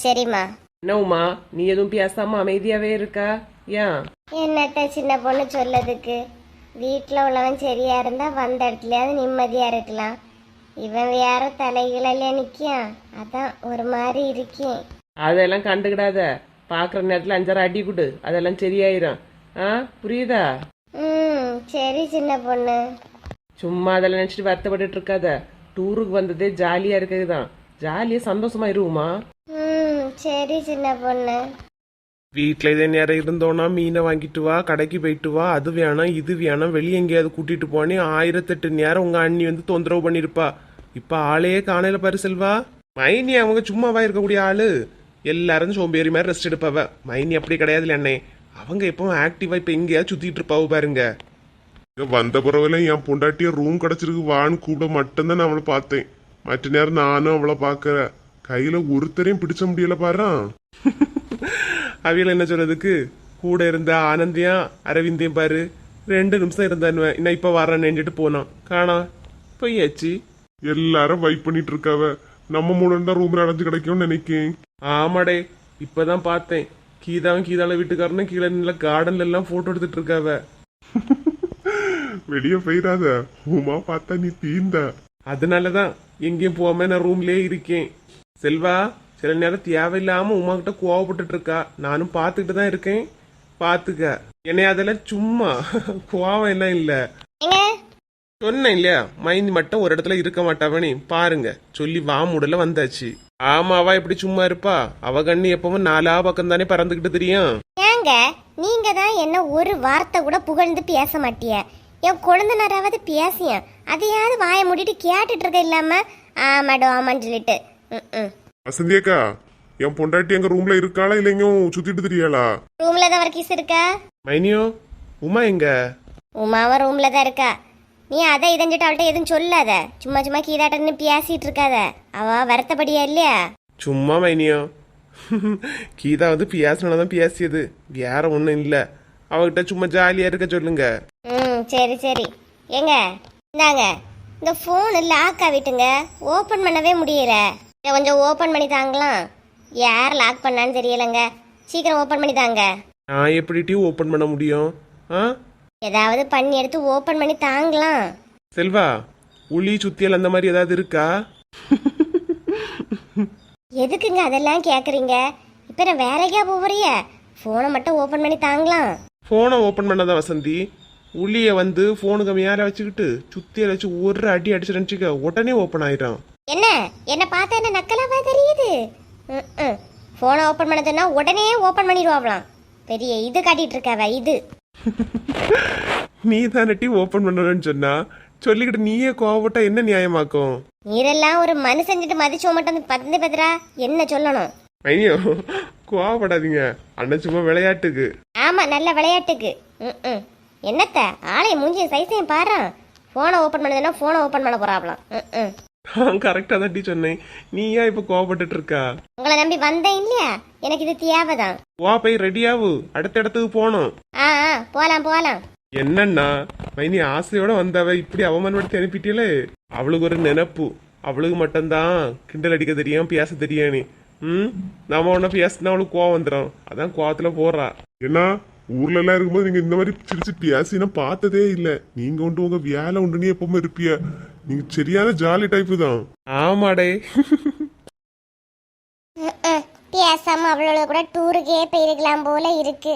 சரிம்மா. என்ன உமா, நீ எதுவும் பேசாம அமைதியாவே இருக்கா? ஏன்? என்னத்த சின்ன பொண்ணு சொல்லதுக்கு? வீட்டுல உள்ளவன் சரியா இருந்தா வந்த இடத்துலயாவது நிம்மதியா இருக்கலாம். இவன் வேற தலைகள நிக்கான், அதான் ஒரு மாதிரி இருக்கேன். அதெல்லாம் கண்டுக்கிடாத. பாக்குற நேரத்துல 5 அடி கொடு, அதெல்லாம் சரியாயிரும். புரியுதா? சரி சின்ன பொண்ணு. சும்மா அதெல்லாம் நினைச்சிட்டு வருத்தப்பட்டு இருக்காத. டூருக்கு வந்ததே ஜாலியா இருக்குதுதான். ஜாலியா சந்தோஷமா இருவுமா. சரி சின்ன பொண்ணு. வீட்டில் இதே நேரம் இருந்தோன்னா மீனை வாங்கிட்டு வா, கடைக்கு போயிட்டு வா, அது வேணும் இது வேணும், வெளியே எங்கேயாவது கூட்டிட்டு போனே 1008 நேரம் உங்க அண்ணி வந்து தொந்தரவு பண்ணிருப்பா. இப்ப ஆளையே காணையில பாரு செல்வா. மைனி அவங்க சும்மாவா இருக்கக்கூடிய ஆளு. எல்லாரும் சோம்பேறி மாதிரி ரெஸ்ட் எடுப்பாவ. மைனி அப்படி கிடையாதுல அண்ணே. அவங்க எப்பவும் ஆக்டிவா இப்ப எங்கேயா சுத்திட்டு இருப்பாவு பாருங்க. இங்க வந்த பிறகுலாம் என் பொண்டாட்டிய ரூம் கிடைச்சிருக்கு வான்னு கூப்பிட மட்டும்தான் நான் அவளை பார்த்தேன். மற்ற நேரம் நானும் அவளை பார்க்கற கையில ஒருத்தரையும் பிடிச்ச முடியல பாரு. அவியல என்ன சொல்றதுக்கு, கூட இருந்த ஆனந்தியா அரவிந்தையும் பாரு 2 நிமிஷம் இருந்தானுவேன், இன்னும் இப்ப வரேன்னு நினைச்சிட்டு போனான், காணா பொய்யாச்சு. எல்லாரும் வைப் பண்ணிட்டு இருக்காவ. நம்ம மூலம் தான் ரூம்ல அடைஞ்சு கிடைக்கும்னு நினைக்கேன். ஆமாடே, இப்பதான் பார்த்தேன். கீதாவும் கீதால வீட்டுக்காரனும் கீழே நில கார்டன்ல எல்லாம் போட்டோ எடுத்துட்டு இருக்காவ. வெளியே போயிடாத, உமா பார்த்தா நீ தீந்த. அதனாலதான் எங்கேயும் போகாம நான் ரூம்லயே இருக்கேன். செல்வா சில நேரம் தேவையில்லாம உமா கிட்ட கோவப்பட்டுட்டு இருக்கா, நானும் பார்த்துக்கிட்டு தான் இருக்கேன். பாத்துக்க என்னைய அதெல்லாம் சும்மா கோவம் எல்லாம் இல்ல. சொன்னேன் இல்லையா, மைந்தி மட்டும் ஒரு இடத்துல இருக்க மாட்டாவனே பாருங்க சொல்லி வாமுடல வந்தாச்சு. ஆமா, அவ எப்படி சும்மா இருப்பா, அவ கண்ணு எப்பவும் 4 பக்கம் தானே பறந்துகிட்டு தெரியும். ஏங்க நீங்க தான் என்ன ஒரு வார்த்தை கூட புகழ்ந்து பேச மாட்டிய. என் குழந்தைனாராவது பேசிய அதையாவது வாயை மூடிட்டு கேட்டுட்டு இருக்க இல்லாம ஆமாடோ ஆமான்னு சொல்லிட்டு. வசந்தி அக்கா, என் பொண்டாட்டி எங்க ரூம்ல இருக்காளா இல்லைங்க சுத்திட்டு தெரியாளா? ரூம்ல தான் ஒரு கிஸ் இருக்கா. மைனியோ உமா எங்க? உமாவும் ரூம்ல தான் இருக்கா. நீ அதை இதஞ்சிட்டு அவள்கிட்ட எதுவும் சொல்லாத. சும்மா சும்மா கீதாட்டன்னு பேசிட்டு இருக்காத, அவ வருத்தப்படியா இல்லையா? சும்மா மைனியோ, கீதா வந்து பேசினாதான் பேசியது, வேற ஒண்ணும் இல்ல. அவகிட்ட சும்மா ஜாலியா இருக்க சொல்லுங்க. சரி சரி. ஏங்க இந்தாங்க, இந்த ஃபோன் லாக் ஆகிட்டுங்க, ஓப்பன் பண்ணவே முடியல. இதை கொஞ்சம் ஓப்பன் பண்ணி தாங்களாம். யார் லாக் பண்ணான்னு தெரியலங்க, சீக்கிரம் ஓப்பன் பண்ணி தாங்க. நான் எப்படி ஓப்பன் பண்ண முடியும்? ஏதாவது பண்ணி எடுத்து ஓப்பன் பண்ணி தாங்கலாம். செல்வா, உளி சுத்தியல் அந்த மாதிரி ஏதாவது இருக்கா? எதுக்குங்க அதெல்லாம் கேக்குறீங்க? இப்ப நான் வேறைக்கா போறிய, போனை மட்டும் ஓபன் பண்ணி தாங்கலாம். போனை ஓபன் பண்ணதான் வசந்தி, உளிய வந்து போனுக்கு மேல வச்சுக்கிட்டு சுத்தியல் வச்சு ஒரு அடி அடிச்சுக்க உடனே ஓபன் ஆயிரும். என்ன பார்த்தா என்ன நக்கலாவா தெரியுது? போனை ஓபன் பண்ணதுன்னா உடனே ஓபன் பண்ணிடுவாங்களாம். பெரிய இது காட்டிட்டு இருக்காவ இது. நீ தானட்டி ஓபன் பண்ணணும்னு சொன்னா சொல்லிக்கிட்டு நீயே கோவப்பட்டா என்ன நியாயமாக்கும்? நீரெல்லாம் ஒரு மனு செஞ்சுட்டு மதிச்சோ மட்டும் பத்து பத்திரா என்ன சொல்லணும்? ஐயோ கோவப்படாதீங்க, அண்ணன் சும்மா விளையாட்டுக்கு. ஆமா நல்ல விளையாட்டுக்கு. என்னத்த ஆளைய மூஞ்சிய சைஸையும் பாரு. போனை ஓபன் பண்ணதுன்னா போனை ஓபன் பண்ண போறாங்களாம். கரெக்டா தான் சொன்னேன், நீ ஏன் இப்ப கோவப்பட்டுட்டு இருக்கா? உங்களை நம்பி வந்தேன் இல்லையா, எனக்கு இது தேவைதான். வா போய் ரெடியாவு, அடுத்த இடத்துக்கு போனோம். போலாம் போலாம். என்னன்னா மைனி ஆசையோட வந்தவ இப்படி அவமானப்படுத்தி அனுப்பிட்டீங்களே. அவளுக்கு ஒரு நினைப்பு, அவளுக்கு மட்டும்தான் கிண்டல் அடிக்க தெரியும், பேச தெரியும். நீ நாம ஒன்ன பேசினா அவளுக்கு கோவம் வந்துடும், அதான் கோவத்துல போறா. ஏன்னா ஊர்ல எல்லாம் இருக்கும்போது நீங்க இந்த மாதிரி சிரிச்சு பேசினா பார்த்ததே இல்ல. நீங்க உண்டு உங்க வேலை உண்டுன்னு எப்பவுமே இருப்பிய. நீங்க சரியான ஜாலி டைப்பு தான். ஆமாடே. பேசாம அவளோட கூட டூருக்கே போயிருக்கலாம் போல இருக்கு.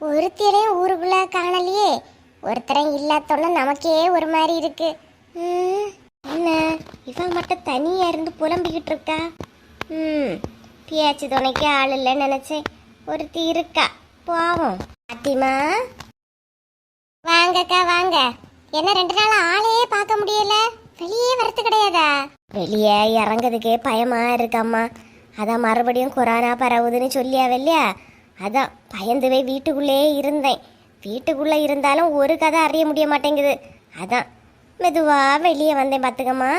ஒருத்தரையும் ஊருக்குள்ள காணலையே, ஒருத்தரையும் இல்லாதோன்னா நமக்கே ஒரு மாதிரி இருக்கு. என்ன இவன் மட்டும் தனியா இருந்து புலம்பிக்கிட்டு இருக்கா? பேச்சு துணைக்கு ஆள் இல்லைன்னு நினைச்சேன், ஒருத்தி இருக்கா. போவோம். அத்திமா வாங்கக்கா வாங்க. என்ன 2 நாள் ஆளையே பார்க்க முடியல, வெளியே வரது கிடையாதா? வெளியே இறங்குறதுக்கே பயமா இருக்கம்மா. அதான் மறுபடியும் கொரோனா பரவுதுன்னு சொல்லியாவில்லையா, அதான் பயந்துவே வீட்டுக்குள்ளே இருந்தேன். வீட்டுக்குள்ளே இருந்தாலும் ஒரு கதை அறிய முடிய மாட்டேங்குது, அதான் மெதுவா வெளியே வந்தேன். பார்த்துக்கம்மா,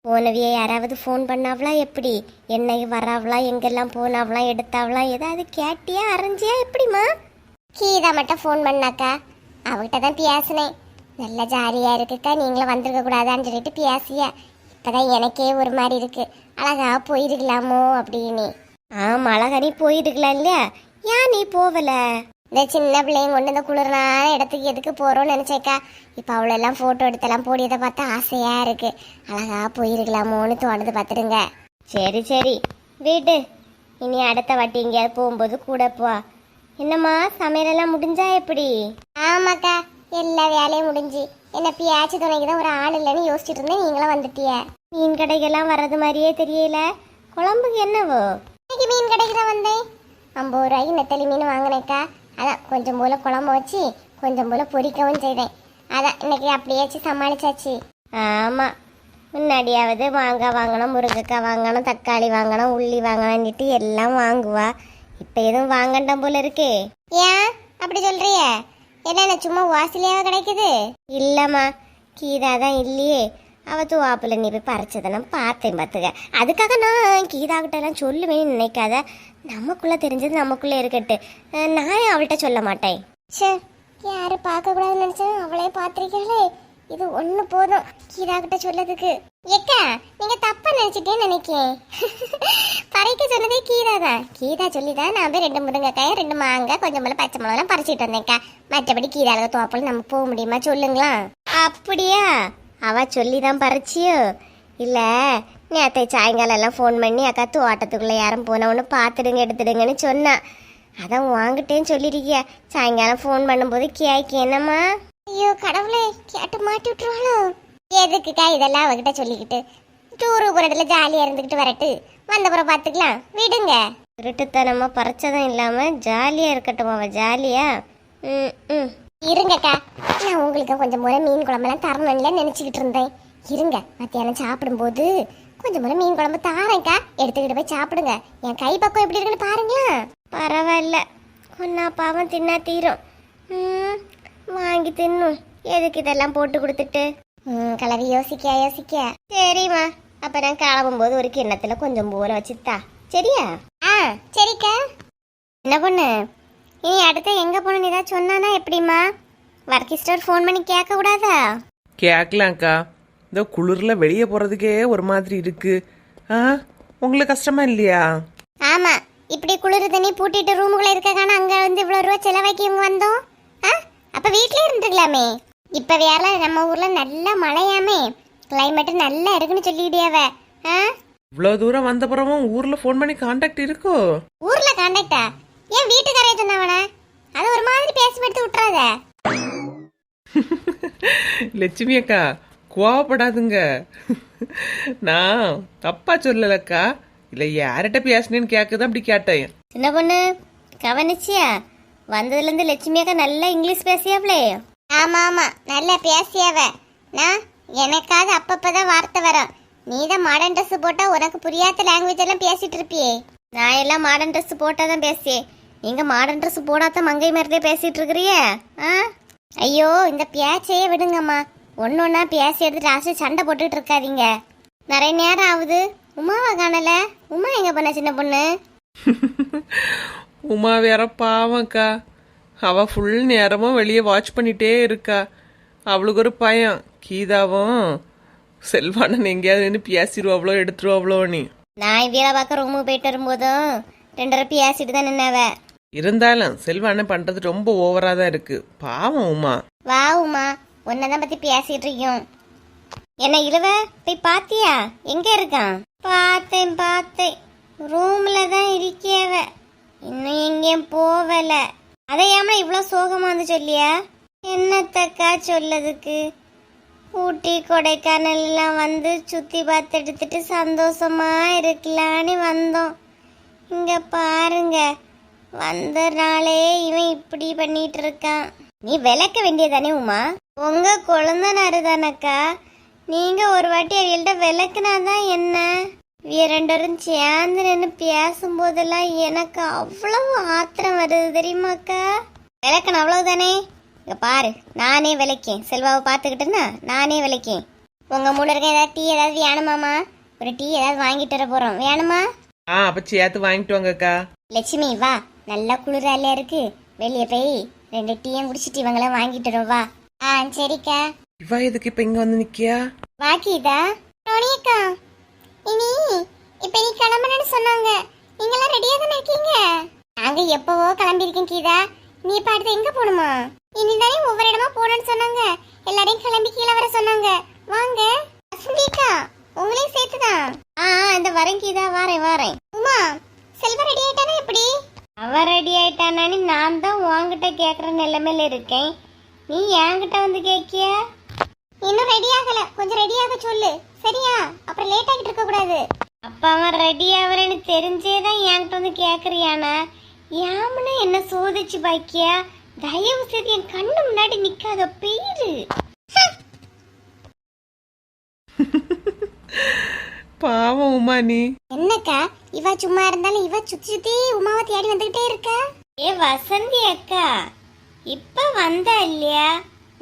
போனவியே யாராவது ஃபோன் பண்ணாவளா? எப்படி என்னைக்கு வராவளா? எங்கெல்லாம் போனாவலாம்? எடுத்தாவலாம்? ஏதாவது கேட்டியா அரைஞ்சியா? எப்படிம்மா? கீதா மட்டும் ஃபோன் பண்ணாக்கா, அவகிட்ட தான் பேசினேன். நல்ல ஜாலியாக இருக்குக்கா, நீங்களும் வந்திருக்க கூடாதான்னு சொல்லிட்டு பேசிய. இப்போதான் எனக்கே ஒரு மாதிரி இருக்கு, அழகா போயிருக்கலாமோ அப்படின்னு. ஆமாம் அழகா நீ போயிருக்கலாம் இல்லையா? ஏன் நீ போகல? இந்த சின்ன பிள்ளைங்க கொண்டு இந்த குளிரான இடத்துக்கு எதுக்கு போகிறோன்னு நினச்சேக்கா. இப்போ அவளெல்லாம் ஃபோட்டோ எடுத்தெல்லாம் போடியதை பார்த்தா ஆசையாக இருக்கு, அழகா போயிருக்கலாமோன்னு தோணுது. பார்த்துடுங்க. சரி சரி வீட்டு, இனி அடுத்த வாட்டி எங்கேயாவது போகும்போது கூட போ. என்னம்மா சமையலெல்லாம் முடிஞ்சா எப்படி? ஆமாக்கா எல்லா வேலையும் முடிஞ்சு. என்ன பியாச்சு துணைக்கு தான் ஒரு ஆள் இல்லைன்னு யோசிச்சுட்டு இருந்தேன், நீங்களும் வந்துட்டிய. மீன் கடைக்கெல்லாம் வர்றது மாதிரியே தெரியல. குழம்புக்கு என்னவோ? இன்னைக்கு மீன் கடைக்கு தான் வந்தேன். 50 ரூபாய்க்கு நெத்தலி மீன் வாங்கினேக்கா. அதான் கொஞ்சம் போல குழம்பு வச்சு கொஞ்சம் போல பொரிக்கவும் செய்தேன். அதான் இன்னைக்கு அப்படியாச்சு சமாளிச்சாச்சு. ஆமாம், முன்னாடியாவது மாங்காய் வாங்கணும், முருங்கைக்காய் வாங்கணும், தக்காளி வாங்கணும், உள்ளி வாங்கணும்னுட்டு எல்லாம் வாங்குவா. இப்போ எதுவும் வாங்கண்டாம் போல இருக்கே. ஏன் அப்படி சொல்றிய என்ன சும்மா வாசலையாக கிடைக்குது இல்லம்மா கீதா தான் இல்லையே அவ துவாப்புல நீ போய் பறிச்சதை நான் பார்த்தேன் பார்த்துக்க அதுக்காக நான் கீதா கிட்ட எல்லாம் சொல்லுவேன்னு நினைக்காத நமக்குள்ள தெரிஞ்சது நமக்குள்ள இருக்கட்டு நான் அவள்கிட்ட சொல்ல மாட்டேன் சே யாரு பார்க்க கூடாதுன்னு நினைச்சேன் அவளே பார்த்திருக்கீங்களே இது ஒண்ணு போதும் கீதா கிட்ட சொல்லதுக்கு ஏக்கா நீங்க தப்பா நினைச்சிட்டேன்னு நினைக்கேன் பறிக்க சொன்னதே கீதா தான் கீதா சொல்லிதான் நான் போய் 2 முருங்கைக்காய் 2 மாங்காய் கொஞ்சம் போல பச்சை மிளகாலாம் பறிச்சிட்டு வந்தேன்க்கா மற்றபடி கீதாளுக்கு தோப்பல் நம்ம போக முடியுமா சொல்லுங்களா அப்படியா அவ சொல்லிதான் பறிச்சியோ இல்ல நேற்றை சாயங்காலம் எல்லாம் ஃபோன் பண்ணி அக்கா தோட்டத்துக்குள்ள யாரும் போனவொன்னு பார்த்துடுங்க எடுத்துடுங்கன்னு சொன்னா அதான் வாங்கிட்டேன்னு சொல்லிருக்கியா சாயங்காலம் ஃபோன் பண்ணும்போது கேட்க என்னம்மா ஐயோ கடவுளே கேட்டு மாட்டி விட்டுருவாளோ எதுக்குக்கா இதெல்லாம் அவகிட்ட சொல்லிக்கிட்டு டூருக்கு ஒரு இடத்துல ஜாலியா இருந்துக்கிட்டு வரட்டு வந்தப்புறம் பார்த்துக்கலாம் விடுங்க திருட்டுத்தனமா பறிச்சதும் இல்லாம ஜாலியா இருக்கட்டும் அவ ஜாலியா இருங்கக்கா நான் உங்களுக்கு கொஞ்சம் முறை மீன் குழம்பெல்லாம் தரணும்ல நினைச்சுக்கிட்டு இருந்தேன் இருங்க மத்தியானம் சாப்பிடும்போது கொஞ்சம் முறை மீன் குழம்பு தாரேன்க்கா எடுத்துக்கிட்டு போய் சாப்பிடுங்க என் கை பக்கம் எப்படி இருக்குன்னு பாருங்களா பரவாயில்ல கொன்னா பாவம் தின்னா தீரும் வாங்கி தின்னும் எதுக்கு இதெல்லாம் போட்டு கொடுத்துட்டு கலவி யோசிக்க சரிம்மா அப்ப நான் கிளம்பும்போது ஒரு கிண்ணத்துல கொஞ்சம் போல வச்சுத்தா சரியா சரிக்கா என்ன பொண்ணு இனி அடுத்து எங்க போன ஏதாவது சொன்னானா எப்படிம்மா வர்க்கி ஸ்டோர் ஃபோன் பண்ணி கேட்க கூடாதா கேட்கலாம்க்கா இந்த குளிர்ல வெளியே போறதுக்கே ஒரு மாதிரி இருக்கு உங்களுக்கு கஷ்டமா இல்லையா ஆமா இப்படி குளிர் தண்ணி பூட்டிட்டு ரூமுக்குள்ள இருக்கான அங்க வந்து இவ்வளவு ரூபா செலவாக்கி இவங்க வந்தோம் அப்ப வீட்லயே இருந்துக்கலாமே இப்ப வேற நம்ம ஊர்ல நல்ல மழையாமே கிளைமேட் நல்லா இருக்குன்னு சொல்லிடியாவ இவ்வளவு தூரம் வந்த பிறவும் ஊர்ல ஃபோன் பண்ணி கான்டாக்ட் இருக்கோ ஊர்ல கான்டாக்டா ஏன் வீட்டுக்காரே சொன்னவன அது ஒரு மாதிரி பேசி எடுத்து விட்டுறாத லட்சுமி அக்கா கோவப்படாதுங்க நான் தப்பா சொல்லலக்கா இல்ல யார்கிட்ட பேசினேன்னு கேட்கதான் அப்படி கேட்டேன் சின்ன பொண்ணு கவனிச்சியா வந்ததுல இருந்து லட்சுமி அக்கா நல்லா இங்கிலீஷ் பேசியாவளே ஆமா ஆமா நல்லா பேசியாவ நான் எனக்காவது அப்பப்பதான் வார்த்தை வரும் நீதான் மாடர்ன் ட்ரெஸ் போட்டா உனக்கு புரியாத லாங்குவேஜ் எல்லாம் பேசிட்டு இருப்பியே நான் எல்லாம் மாடர்ன் ட்ரெஸ் போட்டாதான் பேசியே நீங்க மாடர்ன் ட்ரெஸ் போடாத மங்கை மாதிரியே பேசிட்டு இருக்கிறிய ஐயோ இந்த பேச்சையே விடுங்கம்மா ஒன்னொன்னா பேசி எடுத்துட்டு லாஸ்ட் சண்டை போட்டுட்டு இருக்காதீங்க நிறைய நேரம் ஆகுது உமாவை காணல உமா எங்க பண்ண சின்ன பொண்ணு உமா வேற பாவம்க்கா அவ ஃபுல் நேரமும் வெளியே வாட்ச் பண்ணிட்டே இருக்கா அவளுக்கு ஒரு பயம் கீதாவும் செல்வானன் எங்கேயாவது நின்று பேசிடுவாவளோ எடுத்துருவாவளோ நீ நான் வீரா பார்க்க ரூமுக்கு போயிட்டு வரும்போதும் 2 பேசிட்டு தான் நின்னவ இருந்தாலும் செல்வானன் பண்றது ரொம்ப ஓவரா தான் இருக்கு பாவம் உமா வா உமா உன்னதான் பத்தி பேசிட்டு இருக்கோம் என்ன இழுவ போய் பாத்தியா எங்க இருக்கான் பார்த்தேன் ரூம்ல தான் இருக்கியவ இன்னும் எங்கேயும் போவல அதையாம இவ்வளவு சோகமா வந்து சொல்லியா என்னத்தக்கா சொல்லதுக்கு ஊட்டி கொடைக்கானல் எல்லாம் வந்து சுத்தி பார்த்து எடுத்துட்டு சந்தோஷமா இருக்கலான்னு வந்தோம் இங்க பாருங்க வந்த நாளே இவன் இப்படி பண்ணிட்டு இருக்கான் நீ விளக்க வேண்டியதானே உமா உங்க குழந்தைனாரு தானக்கா நீங்க ஒரு வாட்டி அவங்கள்ட்ட விளக்குனாதான் என்ன 2 பேரும் சேர்ந்து நின்று பேசும்போதெல்லாம் எனக்கு அவ்வளவு ஆத்திரம் வருது தெரியுமாக்கா விளக்கணும் அவ்வளவுதானே இங்க பாரு நானே விளக்கேன் செல்வாவை பார்த்துக்கிட்டேன்னா நானே விளக்கேன் உங்க மூணு இருக்க ஏதாவது டீ ஏதாவது வேணுமாமா ஒரு டீ ஏதாவது வாங்கிட்டு வர போறோம் வேணுமா அப்ப சேர்த்து வாங்கிட்டு வாங்கக்கா லட்சுமி வா நல்லா குளிராலியா இருக்கு வெளியே போய் 2 டீயும் குடிச்சிட்டு இவங்களாம் வாங்கிட்டு வரோம் வா சரிக்கா இவா எதுக்கு இப்ப இங்க வந்து நிக்கியா வா கீதா ரோனியக்கா இனி இப்ப நீ கிளம்பணும்னு சொன்னாங்க நீங்களாம் ரெடியா தானே இருக்கீங்க நாங்க எப்பவோ கிளம்பியிருக்கோம் கீதா நீ இப்ப அடுத்து எங்க போகணுமா இனிதானே ஒவ்வொரு இடமா போகணும்னு சொன்னாங்க எல்லாரையும் கிளம்பி கீழே வர சொன்னாங்க வாங்க வசந்திக்கா உங்களையும் சேர்த்துதான் இந்த வரேன் கீதா வாரேன் உமா செல்வா ரெடி ஆயிட்டானா எப்படி அவ ரெடி ஆயிட்டானு நான் தான் உன்கிட்ட கேக்குற நிலைமையில இருக்கேன் நீ என்கிட்ட வந்து கேக்கியா இன்னும் ரெடி ஆகல கொஞ்சம் ரெடி ஆக சொல்லு சரியா அப்புறம் லேட் ஆகிட்டு இருக்க கூடாது அப்ப அவன் ரெடி ஆவறேன்னு தெரிஞ்சேதான் என்கிட்ட வந்து கேக்குறியானா யாமனா என்ன சோதிச்சு பாக்கியா தயவு செய்து என் கண்ணு முன்னாடி நிக்காத பேரு பாவம் உமா நீ என்னக்கா இவ சும்மா இருந்தாலும் இவ சுத்தி சுத்தி உமாவை தேடி வந்துகிட்டே இருக்கா ஏ வசந்தி அக்கா இப்ப வந்தா இல்லையா,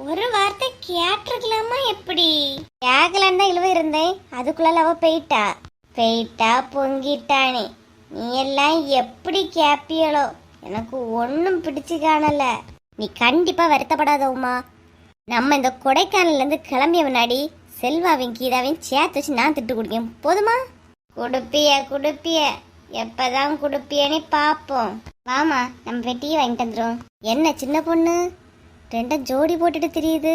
ஒரு வார்த்தை கேட்டிருக்கலாமா? எப்படி கேட்கலான்னு தான் இழுவ இருந்தேன், அதுக்குள்ள அவ போயிட்டா பொங்கிட்டானே. நீ எல்லாம் எப்படி கேப்பியளோ, எனக்கு ஒன்னும் பிடிச்சு காணல. நீ கண்டிப்பா வருத்தப்படாத உமா. நம்ம இந்த கொடைக்கானல்ல இருந்து கிளம்பிய முன்னாடி செல்வாவையும் கீதாவையும் சேர்த்து வச்சு நான் திட்டு குடிக்கேன், போதுமா? குடுப்பிய எப்பதான் குடுப்பியன்னு பாப்போம். வாமா, நம்ம வெட்டியே வாங்கிட்டு வந்துடும். என்ன சின்ன பொண்ணு, ரெண்டும் ஜோடி போட்டுட்டு தெரியுது.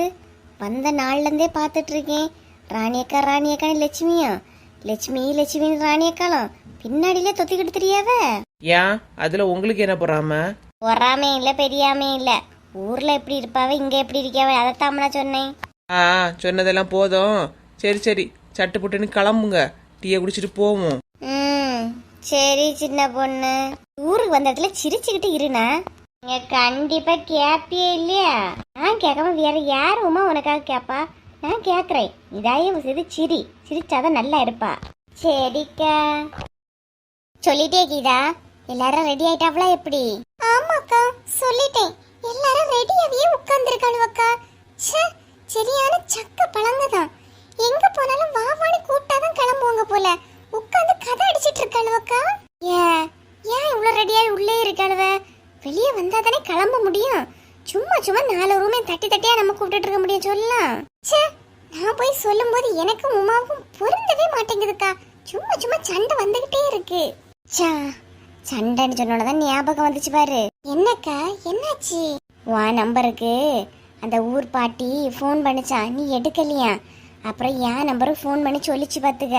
வந்த நாள்ல இருந்தே பாத்துட்டு இருக்கேன். ராணியக்கா லட்சுமியும், லட்சுமின்னு ராணியக்காலும் பின்னாடியில தொத்திக்கிட்டு தெரியாவ. ஏன் அதுல உங்களுக்கு என்ன பொறாமே இல்ல பெரியாமே இல்ல. ஊர்ல எப்படி இருப்பாவ, இங்க எப்படி இருக்காவ, அதைத்தாம நான் சொன்னேன். சொன்னதெல்லாம் போதும். சரி சட்டு புட்டுன்னு கிளம்புங்க, டீயை குடிச்சிட்டு போவோம். சரி சின்ன பொண்ணு, ஊருக்கு வந்த இடத்துல சிரிச்சுக்கிட்டு இருனா. நீங்க கண்டிப்பா கேப்பியே இல்லையா? நான் கேட்காம வேற யாருமா உனக்காக கேப்பா? நான் கேக்குறேன், இதாயும் செய்து சிரிச்சாதான் நல்லா இருப்பா. சரிக்கா. சொல்லிட்டே கீதா, எல்லாரும் ரெடி ஆயிட்டாவளா எப்படி? ஆமாக்கா சொல்லிட்டேன், எல்லாரும் ரெடியாவே உட்கார்ந்துருக்காளுவக்கா. சரியான சக்க பழங்கதான். எங்க போனாலும் வாவான்னு கூப்பிட்டாதான் கிளம்புவாங்க போல. உட்கார்ந்து கதை அடிச்சிட்டு இருக்காளுவக்கா. ஏன் இவ்வளவு ரெடியாகி உள்ளே இருக்காளுவ? வெளியே வந்தா தானே கிளம்ப முடியும். சும்மா 4 ரூமே தட்டியா நம்ம கூப்பிட்டு இருக்க முடியும் சொல்லலாம். நான் போய் சொல்லும் போது எனக்கும் உமாவுக்கும் பொருந்தவே மாட்டேங்குதுக்கா. சும்மா சண்டை வந்துகிட்டே இருக்கு. சண்டைன்னு சொன்னோடதான் ஞாபகம் வந்துச்சு பாரு. என்னக்கா என்னாச்சு? உன் நம்பருக்கு அந்த ஊர் பாட்டி ஃபோன் பண்ணிச்சா, நீ எடுக்கலையா? அப்புறம் என் நம்பருக்கு ஃபோன் பண்ணி சொல்லிச்சு பாத்துக்க.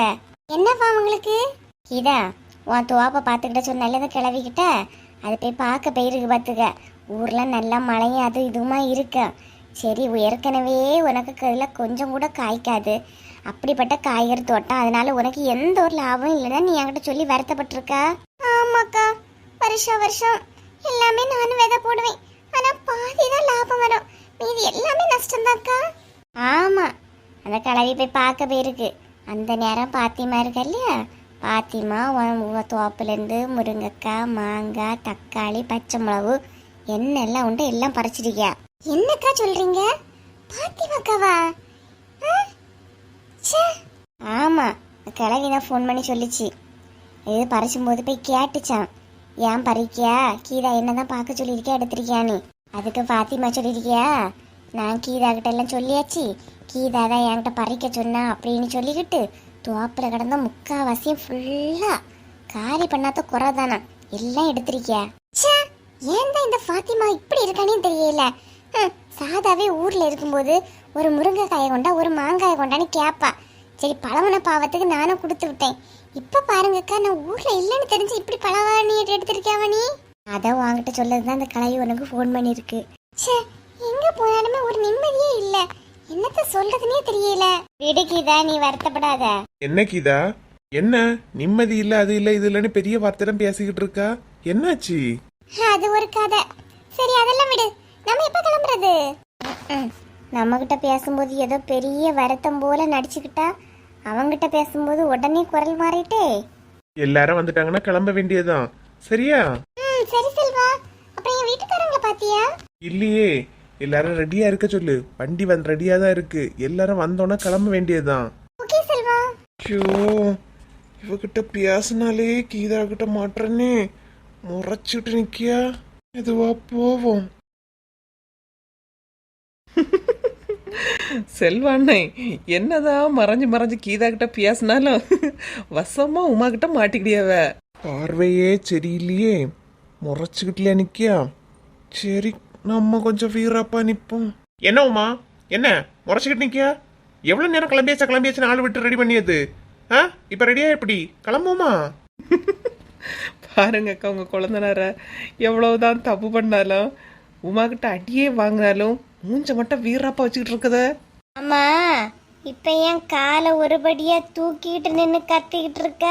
என்னப்பா உங்களுக்கு? கீதா, உன் துவாப்ப பாத்துக்கிட்ட சொன்னல கிளவிக்கிட்ட, அது போய் பார்க்க போயிருக்கு பாத்துக்க. ஊர்ல நல்லா மழையும் அது இதுவுமா இருக்கு. சரி, ஏற்கனவே உனக்கு இதில் கொஞ்சம் கூட காய்க்காது, அப்படிப்பட்ட காய்கறி தோட்டம். அதனால உனக்கு எந்த ஒரு லாபம் இல்லைன்னா நீ என்கிட்ட சொல்லி வருத்தப்பட்டிருக்கா. ஆமாக்கா, வருஷம் எல்லாமே நானும் விதை போடுவேன். ஆனா பாதி தான் லாபம் வரும், மீதி எல்லாமே நஷ்டம்தாக்கா. ஆமா, அந்த கிளவி போய் பார்க்க போயிருக்கு. அந்த நேரம் பாத்திமா இருக்கா இல்லையா, பாத்திமா தோப்புலேருந்து முருங்கைக்காய், மாங்காய், தக்காளி, பச்சை மிளகு என்னெல்லாம் உண்டு எல்லாம் பறிச்சிருக்கியா. என்னக்கா சொல்றீங்க? பாத்திமாக்காவா? ஆமா, கிளவி தான் ஃபோன் பண்ணி சொல்லிச்சு. இது பறிச்சும்போது போய் கேட்டுச்சான், ஏன் பறிக்கியா, கீதா என்னதான் பார்க்க சொல்லியிருக்கியா, எடுத்திருக்கியான்னு. அதுக்கு பாத்திமா சொல்லியிருக்கியா, நான் கீதா கிட்ட எல்லாம் சொல்லியாச்சு, கீதா தான் என்கிட்ட பறிக்க சொன்னா அப்படின்னு சொல்லிக்கிட்டு தோப்புல கிடந்த முக்காவாசியும் ஃபுல்லா காலி பண்ணாத குறை தானா எல்லாம் எடுத்திருக்கியா. ஏன் தான் இந்த பாத்திமா இப்படி இருக்கானே தெரியல. சாதாவே ஊர்ல இருக்கும்போது ஒரு முருங்கைக்காயை கொண்டா ஒரு மாங்காயை கொண்டான்னு கேப்பா. சரி, பழவன பாவத்துக்கு நானும் கொடுத்து விட்டேன். இப்ப பாருங்கக்கா, நான் ஊர்ல இல்லைன்னு தெரிஞ்சு இப்படி பழவாணி எடுத்திருக்கியாவ நீ. அதான் வாங்கிட்ட சொல்லதுதான் அந்த கலை உனக்கு ஃபோன் பண்ணிருக்கு. எங்க போனாலுமே ஒரு நிம்மதியே இல்ல, என்னத்த சொல்றதுன்னே தெரியல. விடு கீதா, நீ வருத்தப்படாத. என்ன கீதா, என்ன நிம்மதி இல்ல, அது இல்ல இது இல்லன்னு பெரிய வார்த்தை பேசிக்கிட்டு இருக்கா, என்னாச்சு? அது ஒரு கதை. சரி, அதெல்லாம் விடு. நம்ம எப்ப கிளம்புறது? நம்ம கிட்ட பேசும்போது ஏதோ பெரிய வருத்தம் போல நடிச்சுக்கிட்டா, அவங்கிட்ட பேசும்போது உடனே குரல் மாறிட்டே. எல்லாரும் வந்துட்டாங்கன்னா கிளம்ப வேண்டியதுதான், சரியா? சரி செல்வா. அப்புறம் என் வீட்டுக்காரங்கள பாத்தியா? இல்லையே, எல்லாரும் ரெடியா இருக்க சொல்லு. வண்டி வந்து ரெடியா தான் இருக்கு, எல்லாரும் வந்தோன்னா கிளம்ப வேண்டியதுதான். ஓகே செல்வா. ஐயோ, இவகிட்ட பேசினாலே கீதா கிட்ட மாட்டுறனே, முறைச்சிட்டு நிக்கியா. இதுவா போவோம். செல்வாண்ணே, என்னதான் மறைஞ்சு கீதா கிட்ட பேசினாலும் வசமா உமா கிட்ட மாட்டிக்கிடியாவ. பார்வையே சரியில்லையே, முறைச்சுக்கிட்டலையா நிக்கியா. சரி, நம்ம கொஞ்சம் வீராப்பா நிப்போம். என்ன உமா, என்ன முறைச்சுக்கிட்டு நிக்கியா? எவ்வளவு நேரம் கிளம்பியாச்சு ஆள் விட்டு ரெடி பண்ணியது. இப்ப ரெடியா எப்படி கிளம்புமா? பாருங்க அக்கா, உங்க குழந்தைனார எவ்வளவுதான் தப்பு பண்ணாலும் உமா கிட்ட அடியே வாங்கினாலும் மூஞ்ச மட்டும் வீராப்பா வச்சுக்கிட்டு இருக்குத. அம்மா, இப்ப ஏன் காலை ஒருபடியா தூக்கிட்டு நின்னு கத்திக்கிட்டு இருக்க?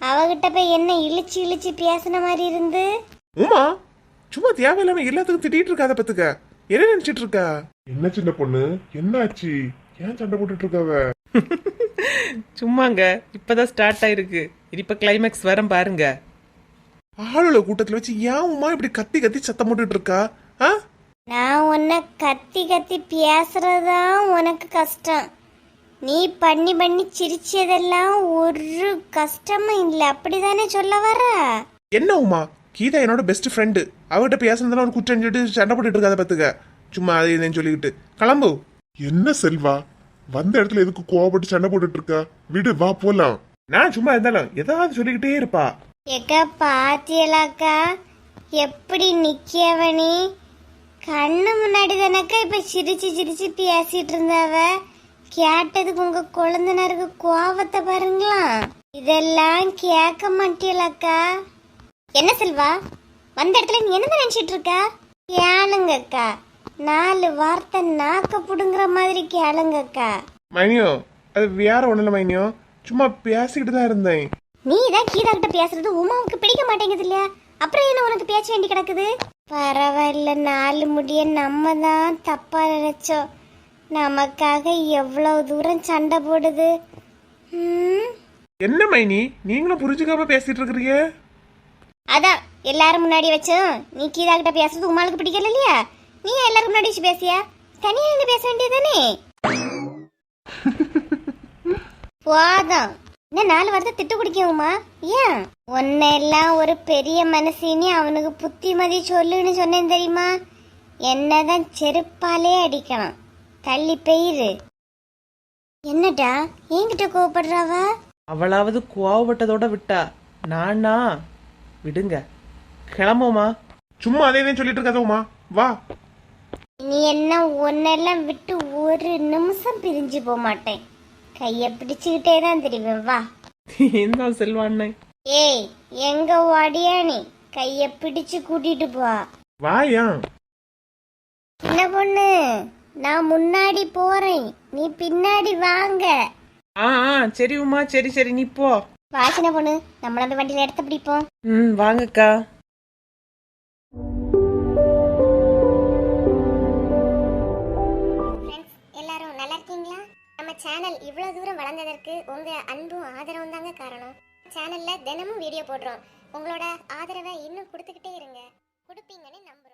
அவகிட்ட போய் என்ன இழிச்சு பேசின மாதிரி இருந்து. உமா, சும்மா தேவையில்லாம எல்லாத்துக்கும் திட்டிட்டு இருக்காத பத்துக்க. என்ன நினைச்சிட்டு இருக்கா? என்ன சின்ன பொண்ணு, என்ன ஆச்சு? ஏன் சண்டை போட்டுட்டு இருக்காவ? சும்மாங்க, இப்பதான் ஸ்டார்ட் ஆயிருக்கு. இப்ப கிளைமேக்ஸ் வரும் பாருங்க. ஆளுல கூட்டத்துல வச்சு ஏன் உமா இப்படி கத்தி சத்தம் போட்டுட்டு இருக்கா? நான் உன்னை கத்தி கத்தி பேசுறதுதான் உனக்கு கஷ்டம். நீ பண்ணி பண்ணி சிரிச்சதெல்லாம் ஒரு கஷ்டமும் இல்லை, அப்படிதானே சொல்ல வர? என்ன உமா, கீதா என்னோட பெஸ்ட் ஃப்ரெண்டு. அவகிட்ட பேசுனதெல்லாம் ஒரு குற்றம் சொல்லிட்டு சண்டை போட்டுட்டு இருக்காத பத்துக்க. சும்மா அது இதுன்னு சொல்லிக்கிட்டு கிளம்பு. என்ன செல்வா, வந்த இடத்துல எதுக்கு கோவப்பட்டு சண்டை போட்டுட்டு இருக்க? விடு, வா போலாம். நான் சும்மா இருந்தாலும் ஏதாவது சொல்லிக்கிட்டே இருப்பா. ஏக்கா பாத்தியலாக்கா எப்படி நிக்கவனி? கண்ணு முன்னாடி தானக்கா இப்ப சிரிச்சு சிரிச்சு பேசிட்டு இருந்தாவ. கேட்டதுக்கு உங்க குழந்தைனருக்கு கோவத்தை பாருங்களா. இதெல்லாம் கேட்க மாட்டியலாக்கா. என்ன செல்வா, வந்த இடத்துல நீ என்ன நினைச்சிட்டு இருக்க? கேளுங்கக்கா, 4 வார்த்தை நாக்க புடுங்குற மாதிரி கேளுங்கக்கா. மைனியோ, அது வேற ஒண்ணும் இல்ல மைனியோ, சும்மா பேசிக்கிட்டு தான் இருந்தேன். நீ தான் கீதா கிட்ட பேசுறது உமாவுக்கு பிடிக்க மாட்டேங்குது இல்லையா? அப்புறம் என்ன உனக்கு பேச்ச வேண்டி கிடக்குது? பரவாயில்ல, 4 முடிய நம்ம தான் தப்பா நினைச்சோம். நமக்காக எவ்வளவு தூரம் சண்டை போடுது. என்ன மைனி, நீங்களும் புரிஞ்சுக்காம பேசிட்டு இருக்கிறீங்க? அதான் எல்லாரும் முன்னாடி வச்சோம். நீ கீதா கிட்ட பேசுறது உமாளுக்கு பிடிக்கல இல்லையா? நீ எல்லாரும் முன்னாடி வச்சு பேசியா? தனியா நின்று பேச வேண்டியதானே? போதும், இன்னும் 4 வாரத்தை திட்டு குடிக்குமா? ஏன் உன்னெல்லாம் ஒரு பெரிய மனசினி அவனுக்கு புத்திமதி சொல்லுன்னு சொன்னேன் தெரியுமா? என்னதான் செருப்பாலே அடிக்கணும். தள்ளி பெயிரு. என்னடா என்கிட்ட கோவப்படுறாவ? அவளாவது கோவப்பட்டதோட விட்டா, நானா விடுங்க, கிளம்புமா. சும்மா அதே தான் சொல்லிட்டு இருக்காத உமா, வா. நீ என்ன ஒன்னெல்லாம் விட்டு ஒரு நிமிஷம் பிரிஞ்சு போக மாட்டேன். கைய பிடிச்சுக்கிட்டே தான் தெரிவேன். வா. என்ன செல்வாண்ணே? ஏய், எங்க ஓடியா நீ? கைய பிடிச்சு கூட்டிட்டு போ. வாயா. என்ன பொண்ணு, நான் முன்னாடி போறேன், நீ பின்னாடி வாங்க. ஆ சரி உமா, சரி சரி, நீ போ. வாசின பொண்ணு, நம்மள அந்த வண்டியில எடுத்து பிடிப்போம். வாங்கக்கா. எல்லாரும் நல்லா இருக்கீங்களா? நம்ம சேனல் இவ்வளவு தூரம் வளர்ந்ததற்கு உங்க அன்பும் ஆதரவும் தாங்க காரணம். சேனல்ல தினமும் வீடியோ போடுறோம். உங்களோட ஆதரவை இன்னும் கொடுத்துக்கிட்டே இருங்க. கொடுப்பீங்கன்னு நம்ப